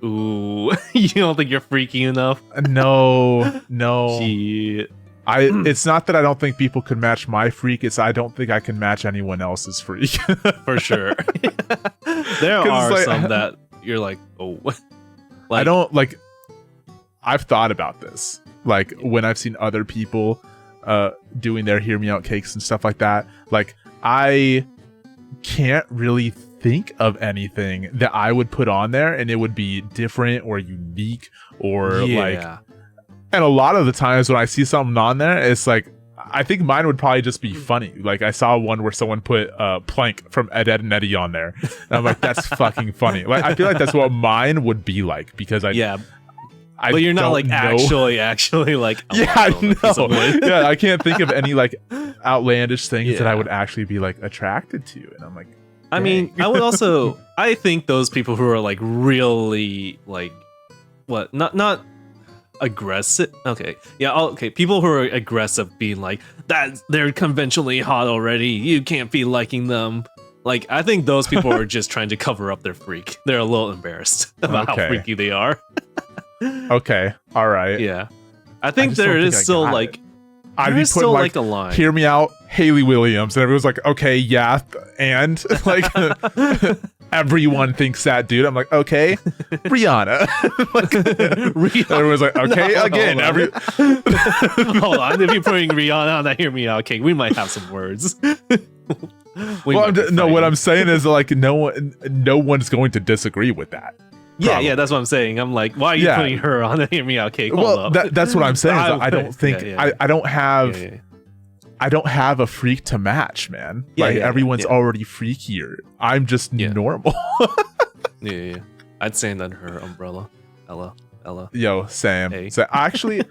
Ooh. You don't think you're freaky enough? No. Shit. It's not that I don't think people could match my freak, it's I don't think I can match anyone else's freak. For sure. There are like, some that you're like, oh. Like, I don't like, I've thought about this. Like when I've seen other people doing their hear me out cakes and stuff like that, like I can't really think of anything that I would put on there and it would be different or unique or like. And a lot of the times when I see something on there, it's like, I think mine would probably just be funny. Like I saw one where someone put Plank from Ed, Edd n Eddy on there. And I'm like, that's fucking funny. Like I feel like that's what mine would be like because I but you're not like actually like I know. Yeah, I can't think of any like outlandish things that I would actually be like attracted to. And I'm like, dang. I mean, I think those people who are like really like not aggressive. Okay, people who are aggressive being like that, they're conventionally hot already, you can't be liking them. Like I think those people are just trying to cover up their freak. They're a little embarrassed about how freaky they are. Okay, all right. Yeah, I think there is still like I'd be putting like a line. Hear me out, Haley Williams, and everyone's like, okay, yeah, and like everyone thinks that, dude. I'm like, okay, Rihanna. Rihanna. Everyone's like, okay, again. Hold on, if you're putting Rihanna on that hear me out cake, we might have some words. What I'm saying is like no one's going to disagree with that. Probably. Yeah, that's what I'm saying. I'm like, why are you putting her on the hear me out cake? Hold up. That's what I'm saying. I don't think I don't have I don't have a freak to match, man. Like everyone's already freakier. I'm just normal. Yeah. I'd stand under her umbrella. Ella. Yo, Sam. Hey. So actually,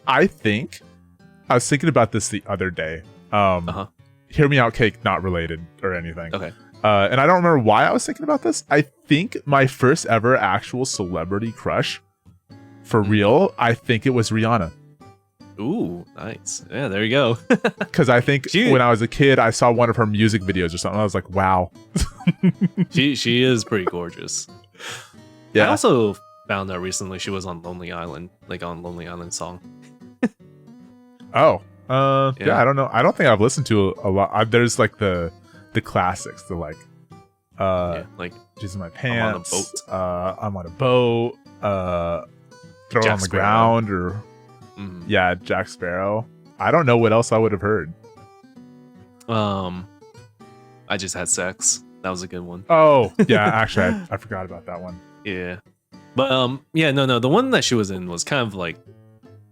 I think I was thinking about this the other day. Hear me out cake, not related or anything. Okay. And I don't remember why I was thinking about this. I think my first ever actual celebrity crush, for real, I think it was Rihanna. Ooh, nice. Yeah, there you go. Because I think when I was a kid, I saw one of her music videos or something. I was like, wow. She is pretty gorgeous. Yeah. I also found out recently she was on Lonely Island, like on Lonely Island song. Oh. Yeah, I don't know. I don't think I've listened to a lot. There's like the classics, the like like she's in my pants, I'm on a boat, throw it on the ground, or Jack Sparrow. I don't know what else I would have heard. I Just Had Sex. That was a good one. Oh yeah, actually I forgot about that one. Yeah, but no, the one that she was in was kind of like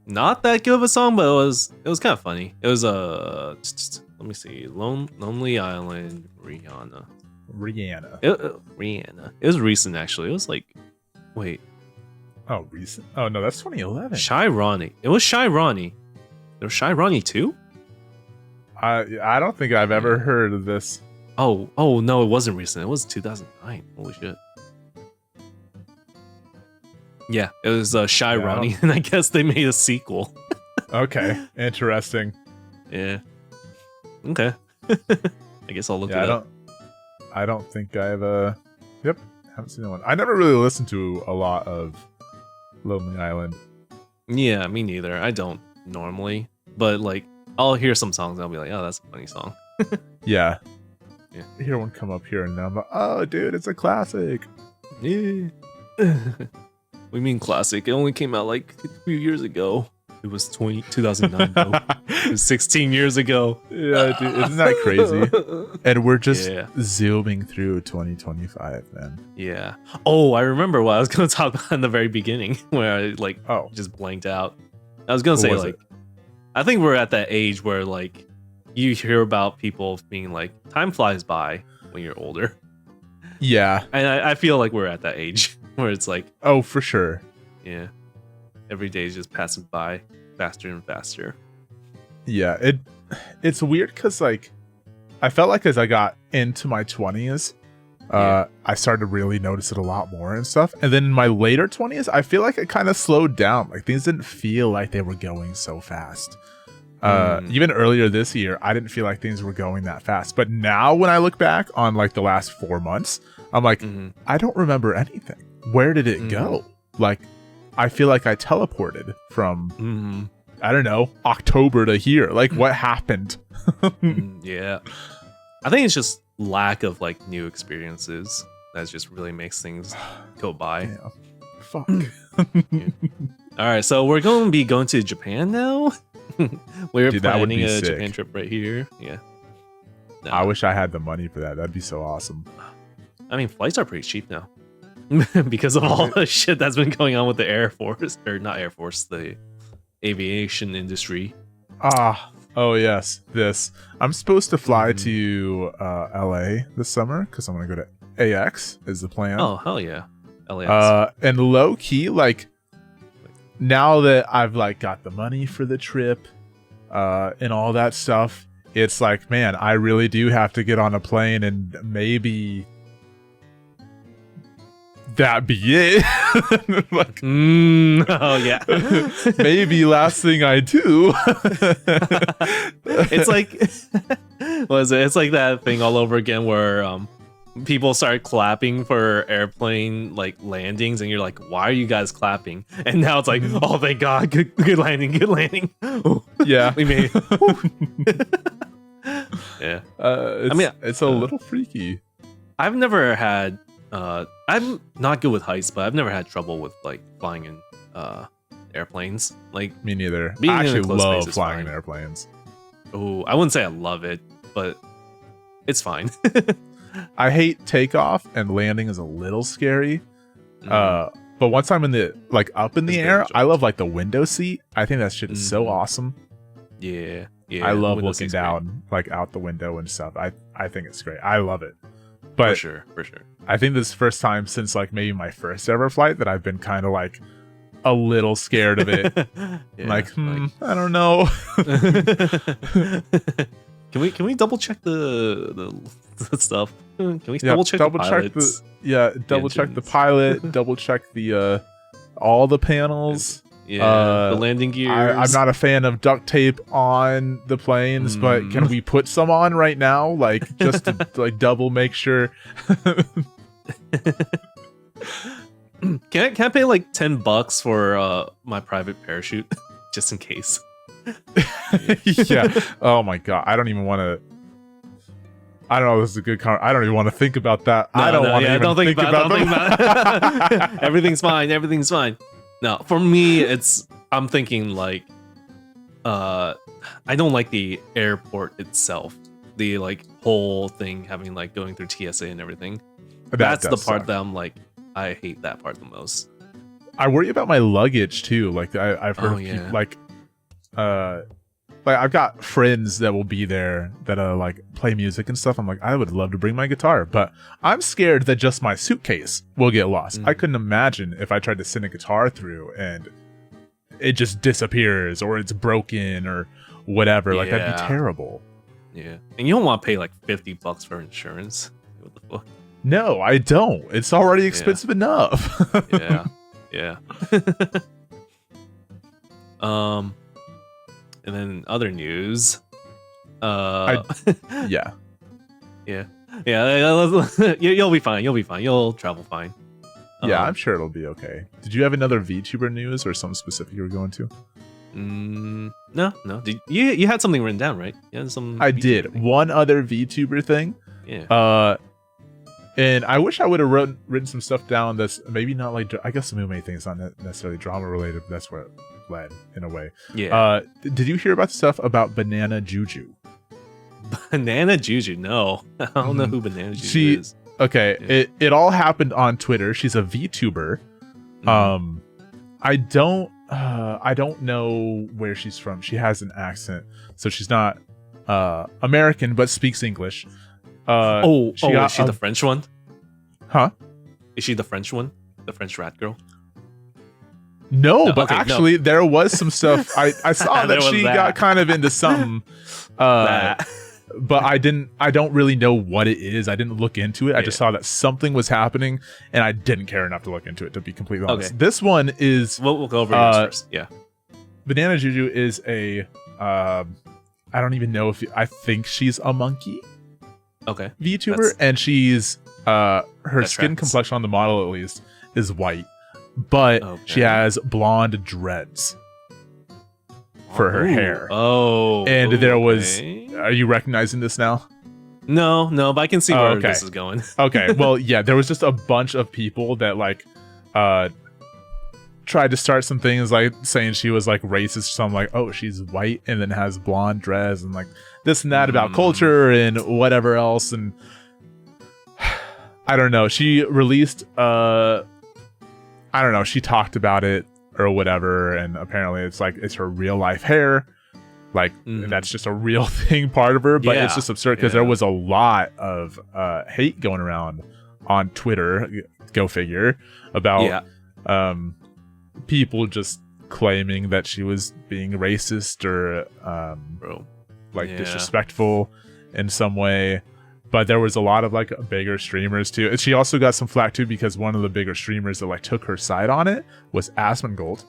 not that good of a song, but it was kind of funny. It was let me see, Lonely Island, Rihanna. Rihanna. Rihanna. It was recent, actually. It was like, wait. Oh, recent? Oh, no, that's 2011. Shy Ronnie. It was Shy Ronnie. There was Shy Ronnie too? I don't think I've ever heard of this. Oh, no, it wasn't recent. It was 2009. Holy shit. Yeah, it was Shy Ronnie, and I guess they made a sequel. Okay, interesting. Yeah. Okay. I guess I'll look it up. I don't think I've haven't seen that one. I never really listened to a lot of Lonely Island. Yeah, me neither. I don't normally, but like I'll hear some songs and I'll be like, oh, that's a funny song. Yeah. Yeah. Hear one come up here and I'm like, oh, dude, it's a classic. Yeah. We mean classic. It only came out like a few years ago. It was 2009 though. It was 16 years ago. Yeah, dude, isn't that crazy? And we're just zooming through 2025, man. Yeah. Oh, I remember what I was going to talk about in the very beginning, where I just blanked out. I was going to say like, I think we're at that age where like you hear about people being like, time flies by when you're older. Yeah. And I feel like we're at that age where it's like, oh, for sure. Yeah. Every day is just passing by faster and faster. Yeah, it's weird because like I felt like as I got into my 20s, I started to really notice it a lot more and stuff. And then in my later 20s, I feel like it kind of slowed down. Like things didn't feel like they were going so fast. Even earlier this year, I didn't feel like things were going that fast. But now when I look back on like the last 4 months, I'm like, I don't remember anything. Where did it go? Like, I feel like I teleported from, I don't know, October to here. Like, what happened? Yeah. I think it's just lack of, like, new experiences that just really makes things go by. Yeah. Fuck. Yeah. All right, so we're going to be going to Japan now. We're planning a Japan trip right here. Yeah. I wish I had the money for that. That'd be so awesome. I mean, flights are pretty cheap now. Because of all the shit that's been going on with the Air Force, or not Air Force, the aviation industry. Oh yes, this. I'm supposed to fly to LA this summer because I'm gonna go to AX is the plan. Oh hell yeah, LAX. And low key, like now that I've like got the money for the trip, and all that stuff, it's like, man, I really do have to get on a plane and maybe that be it. Like, oh yeah. Maybe last thing I do. It's like what is it? It's like that thing all over again where people start clapping for airplane like landings and you're like, why are you guys clapping? And now it's like, oh thank God, good landing, good landing. Yeah. We made yeah. I mean it's a little freaky. I've never had I'm not good with heights, but I've never had trouble with like flying in airplanes. Like me neither. I actually love flying in airplanes. Oh, I wouldn't say I love it, but it's fine. I hate takeoff and landing is a little scary. But once I'm in the like up in the air, I love like the window seat. I think that shit is so awesome. Yeah. I love looking down like out the window and stuff. I think it's great. I love it. But for sure. I think this is the first time since like maybe my first ever flight that I've been kind of like a little scared of it. Like, I don't know. Can we double check the stuff? Can we double check the pilots? Double check the pilot. Double check the all the panels. Yeah, the landing gears. I'm not a fan of duct tape on the planes, but can we put some on right now? Like just to like double make sure. Can I pay like $10 for my private parachute just in case? Yeah. Oh my God. I don't even want to. I don't know. This is a good comment. I don't even want to think about that. No, I don't want to even think about it. Everything's fine. Everything's fine. No, for me, I'm thinking like, I don't like the airport itself. The like whole thing having like going through TSA and everything. That's the part that I'm like, I hate that part the most. I worry about my luggage too. Like I've heard people, like, like I've got friends that will be there that like play music and stuff. I'm like, I would love to bring my guitar, but I'm scared that just my suitcase will get lost. I couldn't imagine if I tried to send a guitar through and it just disappears or it's broken or whatever. Like that'd be terrible. Yeah, and you don't want to pay like $50 for insurance. What the fuck? No, I don't. It's already expensive enough. Yeah. And then other news. Yeah. You'll be fine. You'll travel fine. Yeah, I'm sure it'll be okay. Did you have another VTuber news or something specific you were going to? No. You had something written down, right? You had some. I did. Thing. One other VTuber thing. Yeah. And I wish I would have written some stuff down that's maybe not like, I guess some main things not necessarily drama related, but that's where it led in a way. Yeah. Did you hear about stuff about Banana Juju? Banana Juju? No. I don't know who Banana Juju is. Okay. Yeah. It all happened on Twitter. She's a VTuber. I don't know where she's from. She has an accent, so she's not American, but speaks English. Is she the French one? Huh? Is she the French one? The French rat girl? No, but actually there was some stuff. I saw that she got kind of into something. But I don't really know what it is. I didn't look into it. I just saw that something was happening and I didn't care enough to look into it, to be completely honest. This one is we'll go over yours first. Yeah. Banana Juju is a I don't even know if I think she's a monkey. Okay. VTuber, and she's her skin complexion on the model at least is white, but she has blonde dreads for her hair. And there was. Are you recognizing this now? No, but I can see where this is going. Okay, well, yeah, there was just a bunch of people that like tried to start some things like saying she was like racist. So I'm like, oh, she's white and then has blonde dreads and like this and that about culture and whatever else. And I don't know. She released I don't know. She talked about it or whatever, and apparently it's her real life hair. Like that's just a real thing, part of her, but it's just absurd because there was a lot of hate going around on Twitter. Go figure, about people just claiming that she was being racist or disrespectful in some way. But there was a lot of like bigger streamers too. And she also got some flack too because one of the bigger streamers that like took her side on it was Asmongold.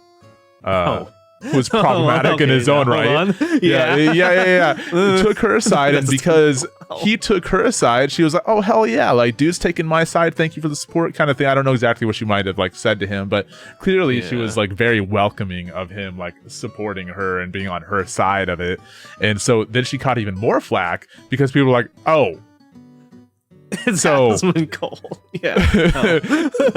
Was problematic in his own right. Yeah. Took her side, and because he took her side, she was like, "Oh hell yeah!" Like, dude's taking my side. Thank you for the support, kind of thing. I don't know exactly what she might have like said to him, but clearly she was like very welcoming of him, like supporting her and being on her side of it. And so then she caught even more flack because people were like, "Oh." It's Asmongold.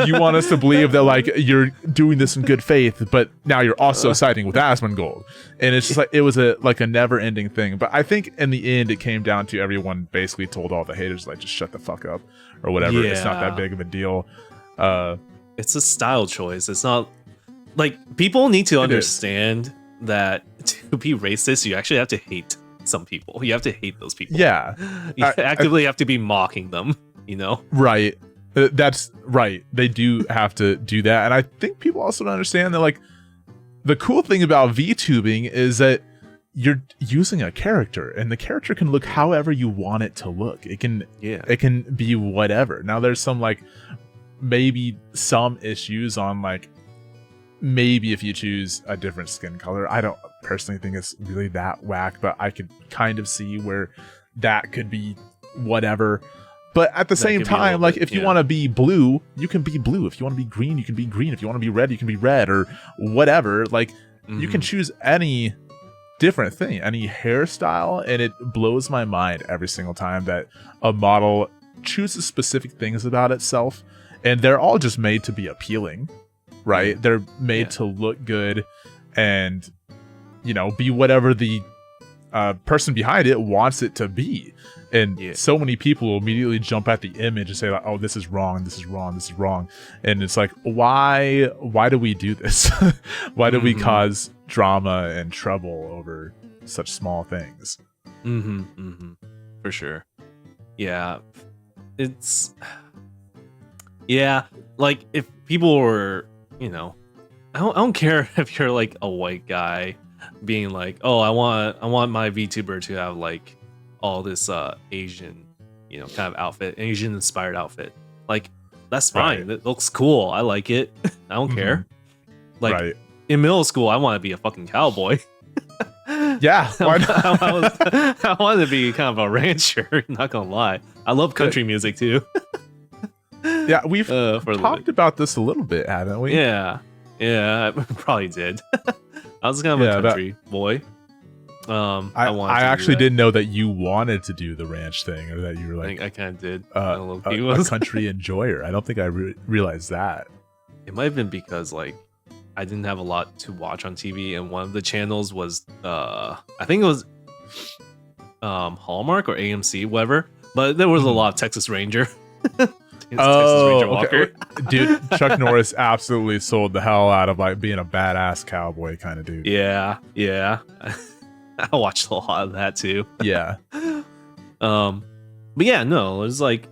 You want us to believe that like you're doing this in good faith, but now you're also siding with Asmongold, and it's just like it was a never-ending thing. But I think in the end, it came down to everyone basically told all the haters like just shut the fuck up or whatever. It's not that big of a deal. It's a style choice. It's not like people need to understand that to be racist, you actually have to hate some people. You have to hate those people. Yeah. You actively have to be mocking them, you know? Right. That's right. They do have to do that. And I think people also don't understand that like the cool thing about VTubing is that you're using a character and the character can look however you want it to look. It can be whatever. Now there's some like maybe some issues on like maybe if you choose a different skin color. I don't personally think it's really that whack, but I could kind of see where that could be whatever. But at the same time, like if you want to be blue, you can be blue. If you want to be green, you can be green. If you want to be red, you can be red or whatever. Like you can choose any different thing, any hairstyle, and it blows my mind every single time that a model chooses specific things about itself, and they're all just made to be appealing. Right? They're made to look good and, you know, be whatever the person behind it wants it to be. And so many people will immediately jump at the image and say, like, oh, this is wrong, this is wrong, this is wrong. And it's like, why do we do this? Why do we cause drama and trouble over such small things. For sure. Yeah. It's yeah, like if people were, you know, I don't care if you're like a white guy being like, oh, I want my VTuber to have like all this Asian, you know, kind of outfit, Asian inspired outfit. Like that's fine. It looks cool. I like it. I don't care. Like in middle school, I want to be a fucking cowboy. Yeah, why not? I wanted to be kind of a rancher. Not gonna lie, I love country music too. Yeah, we've talked about this a little bit, haven't we? Yeah, I probably did. I was kind of a country boy. I actually didn't know that you wanted to do the ranch thing, or that you were like, I kind of did. A country enjoyer. I don't think I realized that. It might have been because like I didn't have a lot to watch on TV, and one of the channels was I think it was Hallmark or AMC, whatever. But there was a lot of Texas Ranger. Texas Ranger Walker. Okay. Dude, Chuck Norris absolutely sold the hell out of like being a badass cowboy kind of dude. Yeah. I watched a lot of that too. Yeah. But yeah, no, it's like,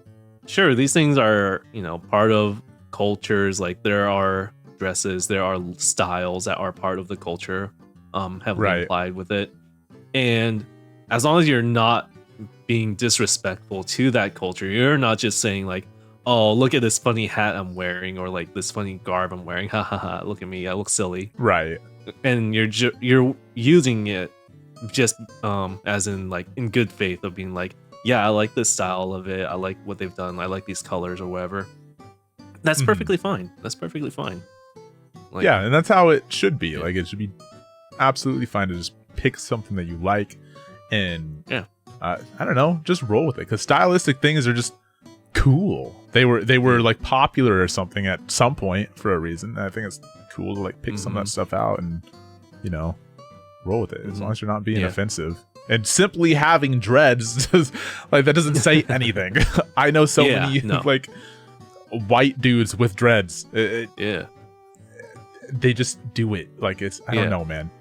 sure, these things are, you know, part of cultures. Like there are dresses, there are styles that are part of the culture, heavily implied with it. And as long as you're not being disrespectful to that culture, you're not just saying like, oh, look at this funny hat I'm wearing, or like this funny garb I'm wearing. Ha ha ha! Look at me, I look silly. Right. And you're using it just as in like in good faith of being like, yeah, I like this style of it. I like what they've done. I like these colors or whatever. That's perfectly fine. That's perfectly fine. Like, yeah, and that's how it should be. Like it should be absolutely fine to just pick something that you like, and I don't know, just roll with it. Because stylistic things are just cool. They were like popular or something at some point for a reason. I think it's cool to like pick some of that stuff out and, you know, roll with it as long as you're not being offensive. And simply having dreads like that doesn't say anything. I know so many like white dudes with dreads. They just do it. Like it's I don't know, man.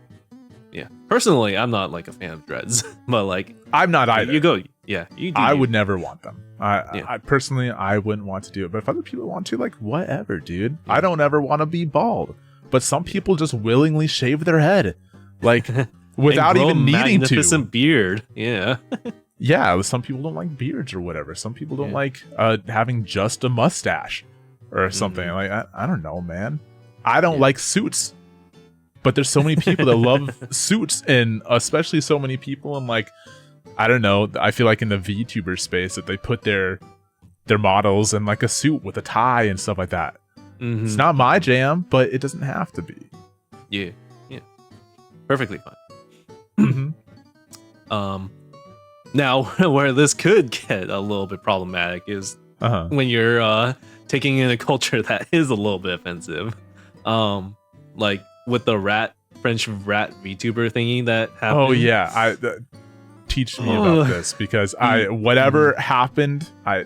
Yeah. Personally, I'm not like a fan of dreads, but like I'm not either. You go. Yeah, you do. I would never want them. I personally, I wouldn't want to do it. But if other people want to, like, whatever, dude. Yeah. I don't ever want to be bald. But some people just willingly shave their head, like, without even needing to. Magnificent beard. Yeah. Yeah, some people don't like beards or whatever. Some people don't like having just a mustache or something. Like, I don't know, man. I don't like suits. But there's so many people that love suits, and especially so many people in like, I don't know, I feel like in the VTuber space that they put their models in like a suit with a tie and stuff like that. It's not my jam, but it doesn't have to be. Yeah. Perfectly fine. Now, where this could get a little bit problematic is when you're taking in a culture that is a little bit offensive. Like with the French rat VTuber thingy that happened. Oh yeah, teach me about this, because whatever happened, I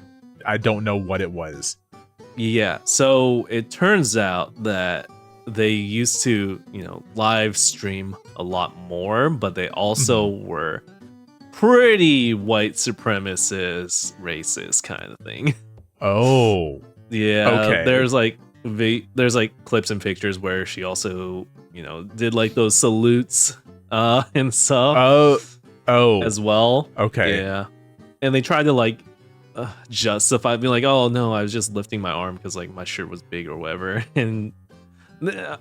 don't know what it was. Yeah, so it turns out that they used to, you know, live stream a lot more, but they also were pretty white supremacist, racist kind of thing. Oh. Yeah. Okay. There's like clips and pictures where she also, you know, did like those salutes and stuff. Oh. As well. Okay. Yeah. And they tried to like justify being like, oh no, I was just lifting my arm because like my shirt was big or whatever. And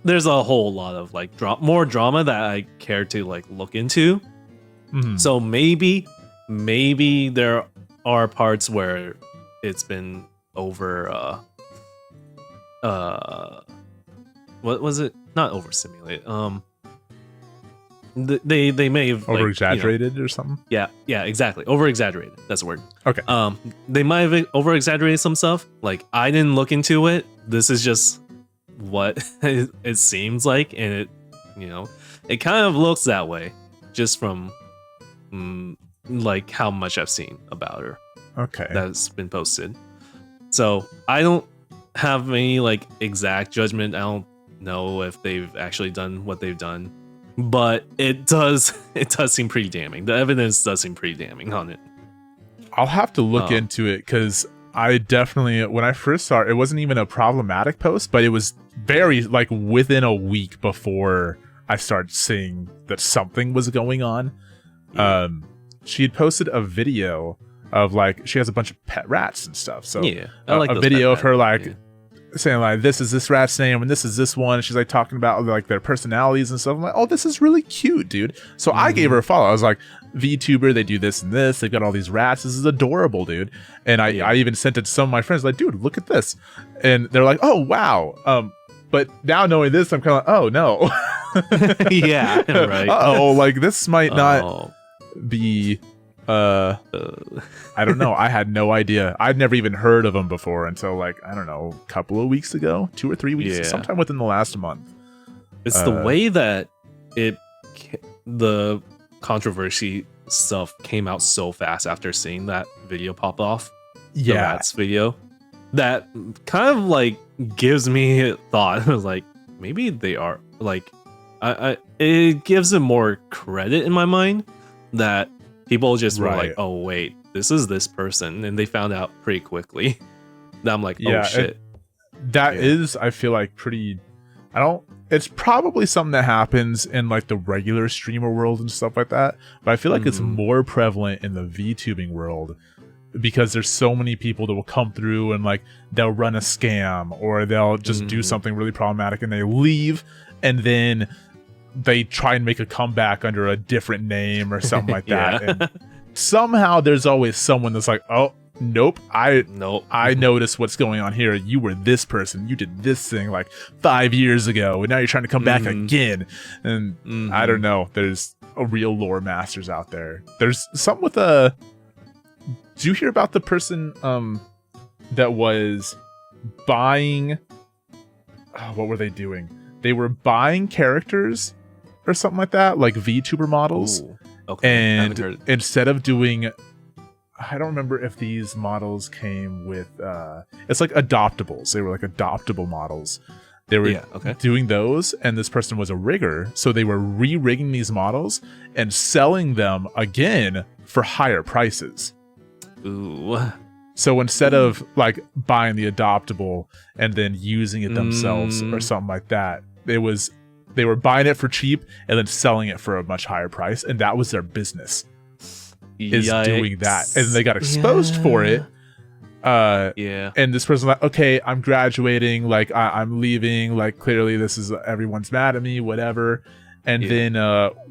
there's a whole lot of like more drama that I care to like look into. So maybe there are parts where it's been over what was it? Not over simulated. They may have over exaggerated or something. Yeah, exactly. Over exaggerated. That's the word. Okay. They might have over exaggerated some stuff. Like I didn't look into it. This is just what it seems like, and it, you know, it kind of looks that way just from like how much I've seen about her. Okay. That's been posted. So I don't have any like exact judgment. I don't know if they've actually done what they've done. but it does seem pretty damning. The evidence does seem pretty damning on it. I'll have to look into it because I definitely, when I first saw it, it wasn't even a problematic post, but it was very like within a week before I started seeing that something was going on. Yeah. She had posted a video of like, she has a bunch of pet rats and stuff. So yeah, I like a video of her like saying like, this is this rat's name and this is this one. And she's like talking about like their personalities and stuff. I'm like, oh, this is really cute, dude. So I gave her a follow. I was like, VTuber, they do this and this. They've got all these rats. This is adorable, dude. And I even sent it to some of my friends, like, dude, look at this. And they're like, oh, wow. But now knowing this, I'm kind of like, oh, no. Yeah, right. Oh, like this might not be. I don't know. I had no idea. I'd never even heard of them before until like, I don't know, a couple of weeks ago, 2 or 3 weeks, sometime within the last month. It's the way that the controversy stuff came out so fast after seeing that video pop off. The rats video. That kind of like gives me a thought. I was like, maybe they are like, it gives them more credit in my mind that people just were like, oh wait, this is this person, and they found out pretty quickly. Now I'm like, oh shit. That is, I feel like pretty. It's probably something that happens in like the regular streamer world and stuff like that, but I feel like it's more prevalent in the VTubing world because there's so many people that will come through and like they'll run a scam or they'll just do something really problematic and they leave and then they try and make a comeback under a different name or something like that. And somehow there's always someone that's like, oh, nope, I noticed what's going on here. You were this person. You did this thing like 5 years ago, and now you're trying to come back again. And I don't know. There's a real lore masters out there. There's something with a. Do you hear about the person that was buying? What were they doing? They were buying characters or something like that, like VTuber models. Ooh, okay. And instead of doing. I don't remember if these models came with it's like adoptables. They were like adoptable models. They were doing those, and this person was a rigger, so they were re-rigging these models and selling them again for higher prices. Ooh. So instead of like buying the adoptable and then using it themselves or something like that, they were buying it for cheap and then selling it for a much higher price, and that was their business. Is doing that, and they got exposed for it. And this person's like, okay, I'm graduating, like I'm leaving, like clearly this is everyone's mad at me, whatever. And then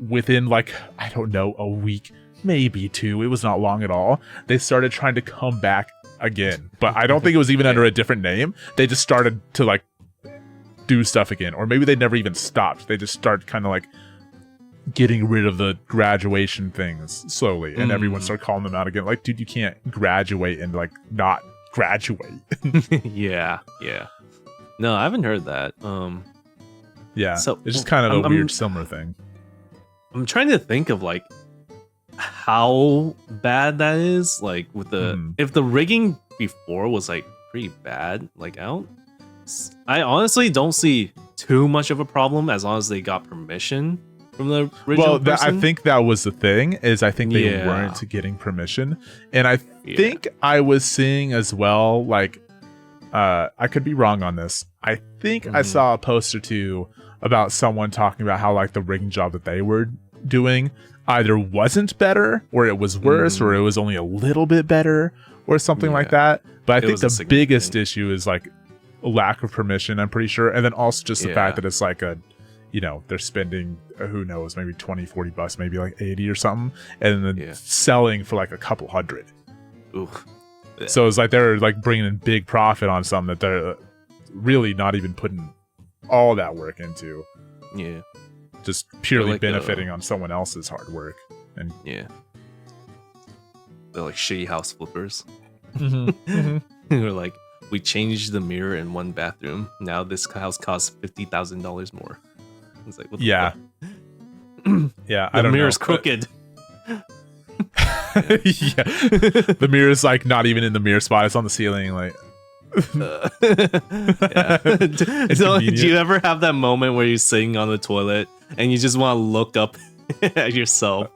within like, I don't know, a week, maybe 2, it was not long at all, they started trying to come back again. But I don't think it was even under a different name. They just started to like do stuff again, or maybe they never even stopped. They just started kind of like getting rid of the graduation things slowly, and everyone started calling them out again, like, dude, you can't graduate and like not graduate. yeah No, I haven't heard that. So it's just kind of a weird similar thing. I'm trying to think of like how bad that is, like with the if the rigging before was like pretty bad, like I honestly don't see too much of a problem as long as they got permission from the original person. I think that was the thing, is I think they weren't getting permission. And I think I was seeing as well, like, I could be wrong on this. I think I saw a post or two about someone talking about how like the rigging job that they were doing either wasn't better, or it was worse, or it was only a little bit better, or something like that. But I think the biggest issue is like a lack of permission, I'm pretty sure. And then also just the fact that it's like a, you know, they're spending, who knows, maybe 20, 40 bucks, maybe like 80 or something, and then selling for like a couple hundred. Ooh. So it's like they're like bringing in big profit on something that they're really not even putting all that work into. Yeah. Just purely like benefiting on someone else's hard work. And they're like shitty house flippers. They're like, we changed the mirror in one bathroom. Now this house costs $50,000 more. It's like, what the fuck? I don't know. The mirror's crooked. The mirror's like not even in the mirror spot. It's on the ceiling. Like, so, do you ever have that moment where you're sitting on the toilet and you just want to look up at yourself.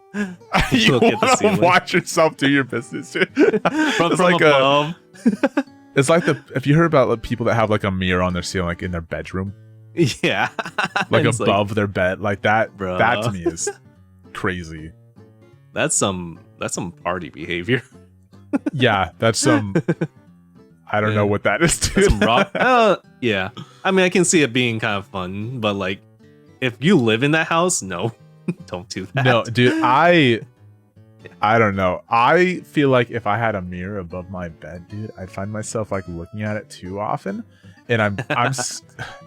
You want to watch yourself do your business, dude. from like above. It's like if you heard about like, people that have like a mirror on their ceiling, like in their bedroom, Yeah, like above their bed, like that. Bruh. That to me is crazy. That's some party behavior. Yeah, that's some. I don't know what that is, dude. That's some rock. Yeah. I mean, I can see it being kind of fun, but like, if you live in that house, no, don't do that. No, dude, I don't know. I feel like if I had a mirror above my bed, dude, I'd find myself like looking at it too often, and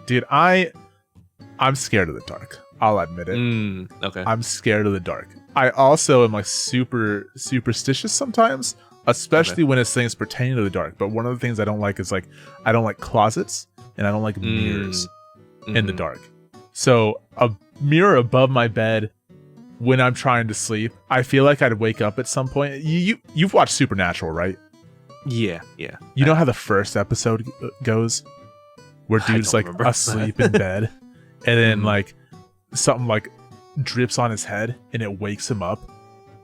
dude, I'm scared of the dark. I'll admit it. Okay. I'm scared of the dark. I also am like super superstitious sometimes, especially when it's things pertaining to the dark. But one of the things I don't like is like I don't like closets and I don't like mirrors in the dark. So a mirror above my bed when I'm trying to sleep, I feel like I'd wake up at some point. You've watched Supernatural, right? Yeah. You know how the first episode goes, where dude's like asleep in bed, and then like something like drips on his head and it wakes him up.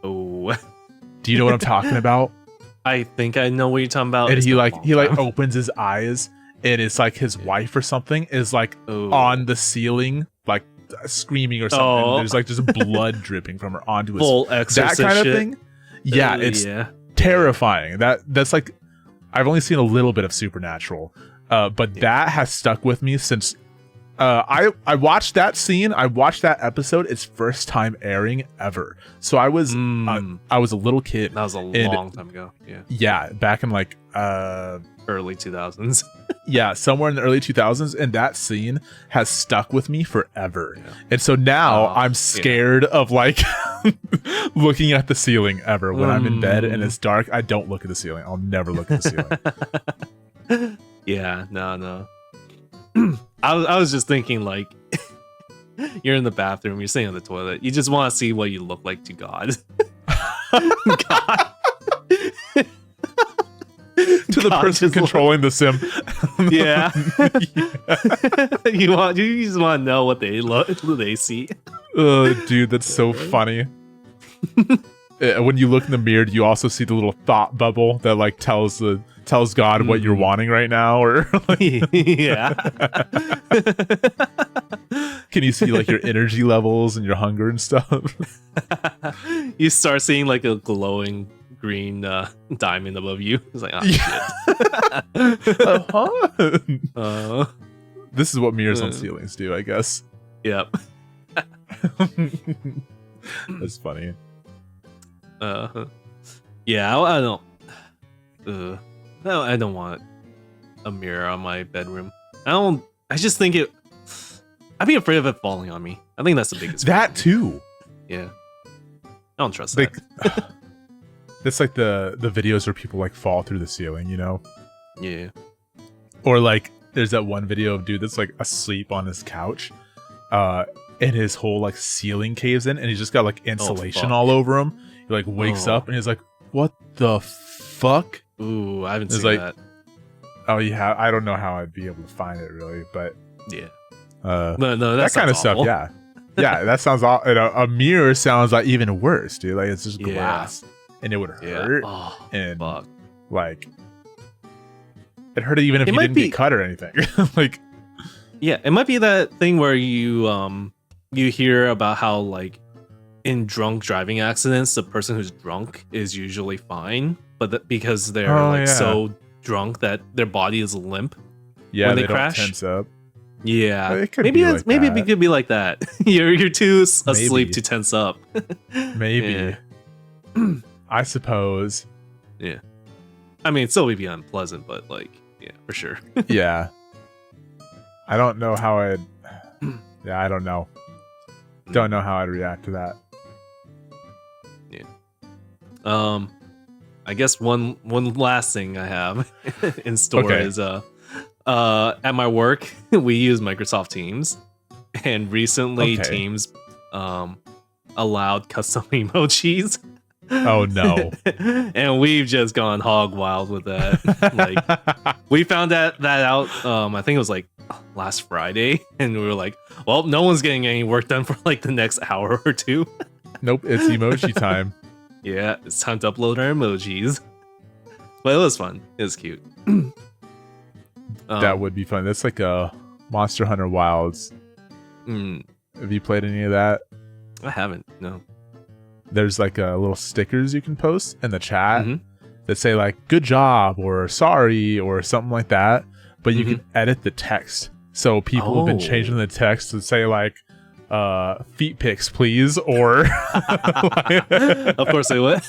Oh, do you know what I'm talking about? I think I know what you're talking about. And he opens his eyes, and it's like his wife or something is like on the ceiling, like screaming or something. There's like just blood dripping from her onto his full exorcist, that kind of thing. Yeah, it's terrifying. That's like, I've only seen a little bit of Supernatural, but that has stuck with me since I watched that scene. I watched that episode its first time airing ever. So I was a little kid. That was a long time ago. Yeah, back in like early 2000s. Yeah, somewhere in the early 2000s, and that scene has stuck with me forever. And so now I'm scared of like looking at the ceiling ever. When I'm in bed and it's dark, I don't look at the ceiling. I'll never look at the ceiling. Yeah, no. I was just thinking, like, you're in the bathroom, you're sitting on the toilet, you just want to see what you look like to God. God. To the person controlling the sim. Yeah. You just want to know what they see. Oh, dude, that's so funny. When you look in the mirror, do you also see the little thought bubble that like tells God what you're wanting right now, or like, yeah. Can you see like your energy levels and your hunger and stuff? You start seeing like a glowing green diamond above you. It's like, shit. This is what mirrors on ceilings do, I guess. Yep. That's funny. Yeah, I don't. No, I don't want a mirror on my bedroom. I just think I'd be afraid of it falling on me. I think that's the biggest. That too. Yeah. I don't trust that. That's like the videos where people like fall through the ceiling, you know? Yeah. Or like there's that one video of dude that's like asleep on his couch, and his whole like ceiling caves in, and he's just got like insulation all over him. He like wakes up and he's like, "What the fuck?" Ooh, I haven't seen that. Oh yeah, I don't know how I'd be able to find it really, but yeah. No, that kind of awful. stuff. Yeah, yeah, that sounds all. A mirror sounds like even worse, dude. Like it's just glass, and it would hurt. Oh, and fuck. Like it hurt even if you didn't get cut or anything. Like, yeah, it might be that thing where you hear about how like in drunk driving accidents, the person who's drunk is usually fine, but because they're so drunk that their body is limp. Yeah, when they crash. Don't tense up. Yeah, it could maybe be maybe it could be like that. You're too asleep to tense up. Maybe. I suppose. Yeah. I mean, it still would be unpleasant, but like, yeah, for sure. Yeah. I don't know how I'd. Yeah, I don't know. Don't know how I'd react to that. Yeah. I guess one last thing I have in store is at my work we use Microsoft Teams, and recently Teams allowed custom emojis. Oh no. And we've just gone hog wild with that. Like, we found that out, I think it was like last Friday, and we were like, well, no one's getting any work done for like the next hour or two. Nope, it's emoji time. Yeah, it's time to upload our emojis. But it was fun. It was cute. That would be fun. That's like a Monster Hunter Wilds. Have you played any of that? I haven't, no. There's like little stickers you can post in the chat that say like good job or sorry or something like that, but you can edit the text. So people have been changing the text to say like feet pics please, or of course they would.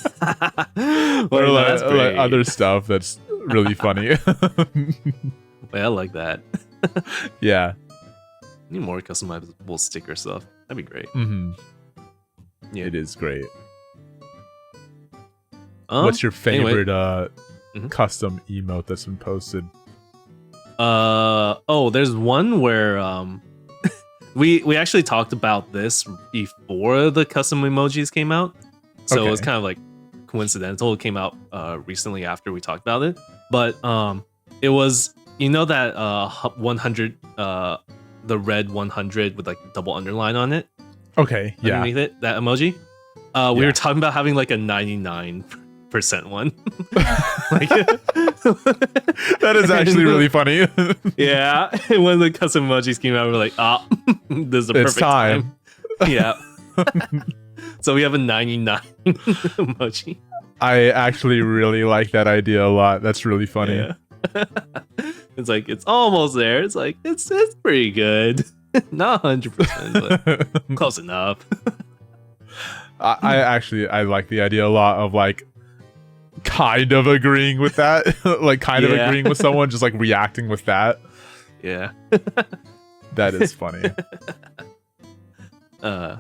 Or like other stuff that's really funny. Wait, I like that. Yeah. Need more customizable sticker stuff. That'd be great. Yeah. It is great. What's your favorite custom emote that's been posted? There's one where we actually talked about this before the custom emojis came out. So it was kind of like coincidental. It came out recently after we talked about it. But it was, you know, that 100 the red 100 with like double underline on it. Okay, yeah. Underneath it, that emoji. We were talking about having like a 99% one. Like, that is actually really funny. Yeah, and when the custom emojis came out, we were like, this is the perfect time. Yeah. So we have a 99 emoji. I actually really like that idea a lot. That's really funny. Yeah. It's like, it's almost there. It's like, it's pretty good. Not 100%, but close enough. I like the idea a lot of like kind of agreeing with that. Like kind of agreeing with someone, just like reacting with that. Yeah. That is funny. Yeah,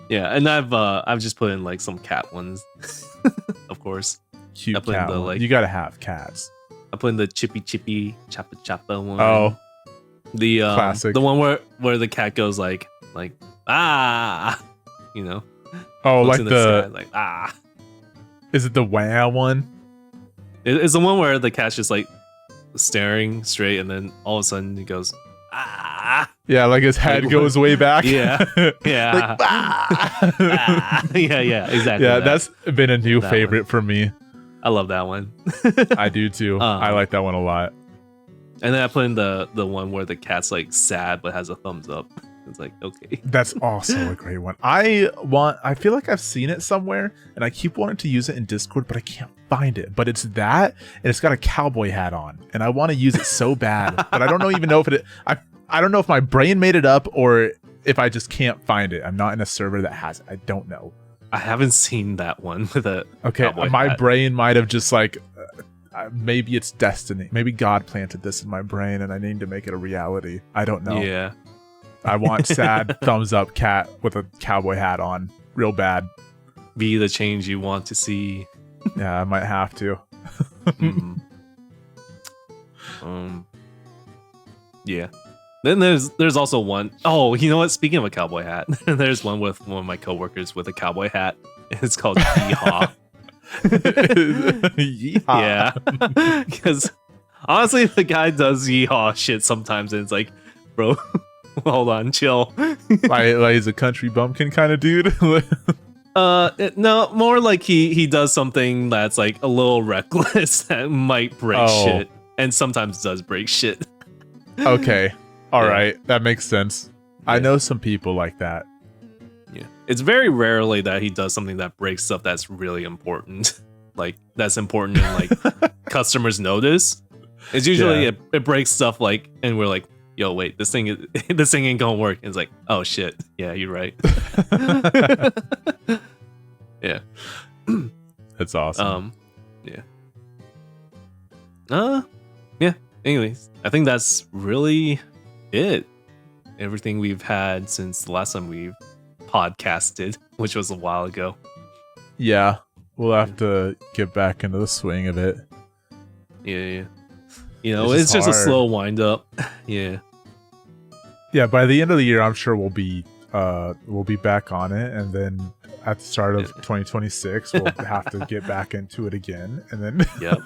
and I've just put in like some cat ones. Of course. Cute cat one. You gotta have cats. I put in the chippy chappa chappa one. Oh. The classic. The one where the cat goes like you know. Oh, like the sky, like Is it the wham one? It's the one where the cat's just like staring straight, and then all of a sudden he goes Yeah, like his head like, goes way back. Yeah, yeah, like, yeah, exactly. Yeah, that's been a new favorite for me. I love that one. I do too. I like that one a lot. And then I put in the one where the cat's like sad but has a thumbs up. It's like, okay. That's also a great one. I feel like I've seen it somewhere, and I keep wanting to use it in Discord, but I can't find it. But it's that, and it's got a cowboy hat on, and I want to use it so bad, but I don't even know if I don't know if my brain made it up or if I just can't find it. I'm not in a server that has it. I don't know. I haven't seen that one with a my brain might have just like maybe it's destiny. Maybe God planted this in my brain and I need to make it a reality. I don't know. Yeah. I want sad thumbs up cat with a cowboy hat on real bad. Be the change you want to see. Yeah, I might have to. Yeah. Then there's also one. Oh, you know what? Speaking of a cowboy hat, there's one with one of my coworkers with a cowboy hat. It's called Yeehaw. Yeehaw. Yeah. Because honestly, the guy does yeehaw shit sometimes, and it's like, bro, hold on, chill. like he's a country bumpkin kind of dude. No, more like he does something that's like a little reckless that might break shit, and sometimes does break shit. Okay. All right, that makes sense. Yeah. I know some people like that. Yeah, it's very rarely that he does something that breaks stuff that's really important. Like that's important and like customers notice. It's usually it breaks stuff like, and we're like, yo, wait, this thing ain't gonna work. And it's like, oh shit, yeah, you're right. Yeah, that's awesome. Yeah. Yeah. Anyways, I think that's really it. Everything we've had since the last time we've podcasted, which was a while ago. Yeah, we'll have to get back into the swing of it. Yeah. You know, it's just a slow wind up. Yeah. Yeah, by the end of the year, I'm sure we'll be we'll be back on it, and then at the start of 2026 we'll have to get back into it again, and then Yep.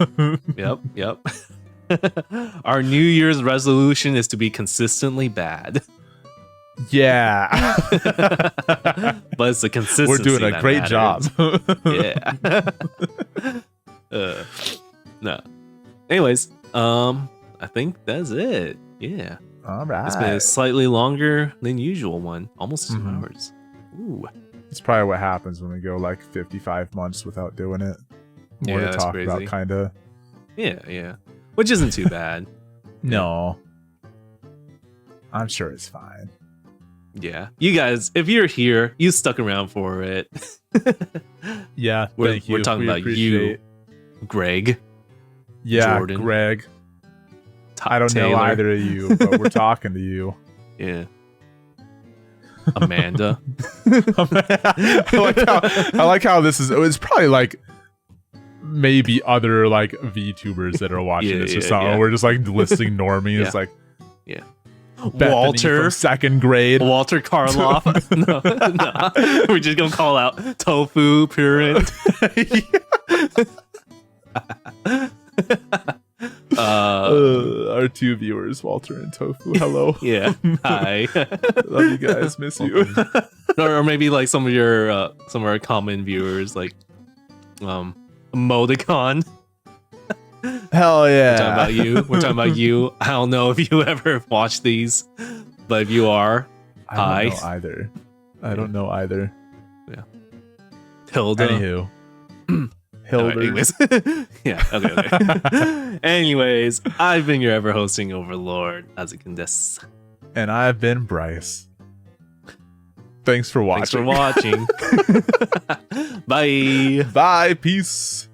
Our New Year's resolution is to be consistently bad. Yeah. But it's the consistency. We're doing a great job. Yeah. No. Anyways, I think that's it. Yeah. All right. It's been a slightly longer than usual one. Almost 2 hours. Ooh. It's probably what happens when we go like 55 months without doing it. More to talk about, kind of. Yeah. Which isn't too bad. No. I'm sure it's fine. Yeah. You guys, if you're here, you stuck around for it. Yeah. We're talking about you, Greg. Yeah, Jordan, Greg. I don't Taylor. know either of you, but we're talking to you. Yeah. Amanda. I like how this is. It's probably like maybe other like VTubers that are watching this or something. Yeah. We're just like listing normies. Yeah. Like, Yeah. Bethany Walter from 2nd grade. Walter Karloff. No. We're just gonna call out Tofu Parent. Our 2 viewers, Walter and Tofu. Hello. Yeah. Hi. Love you guys. Miss you. or maybe like some of our common viewers, like Modicon. Hell yeah. We're talking about you. I don't know if you ever watched these, but if you are, I don't know either. I don't know either. Yeah. Hilda. Anywho. Right, anyways. Yeah, okay. Anyways, I've been your ever hosting overlord, Azzy Mythos. And I've been Bryce. Thanks for watching. Bye. Bye. Peace.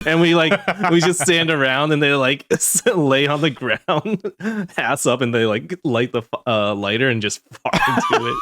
And we just stand around and they like lay on the ground, ass up, and they like light the lighter and just fart into it.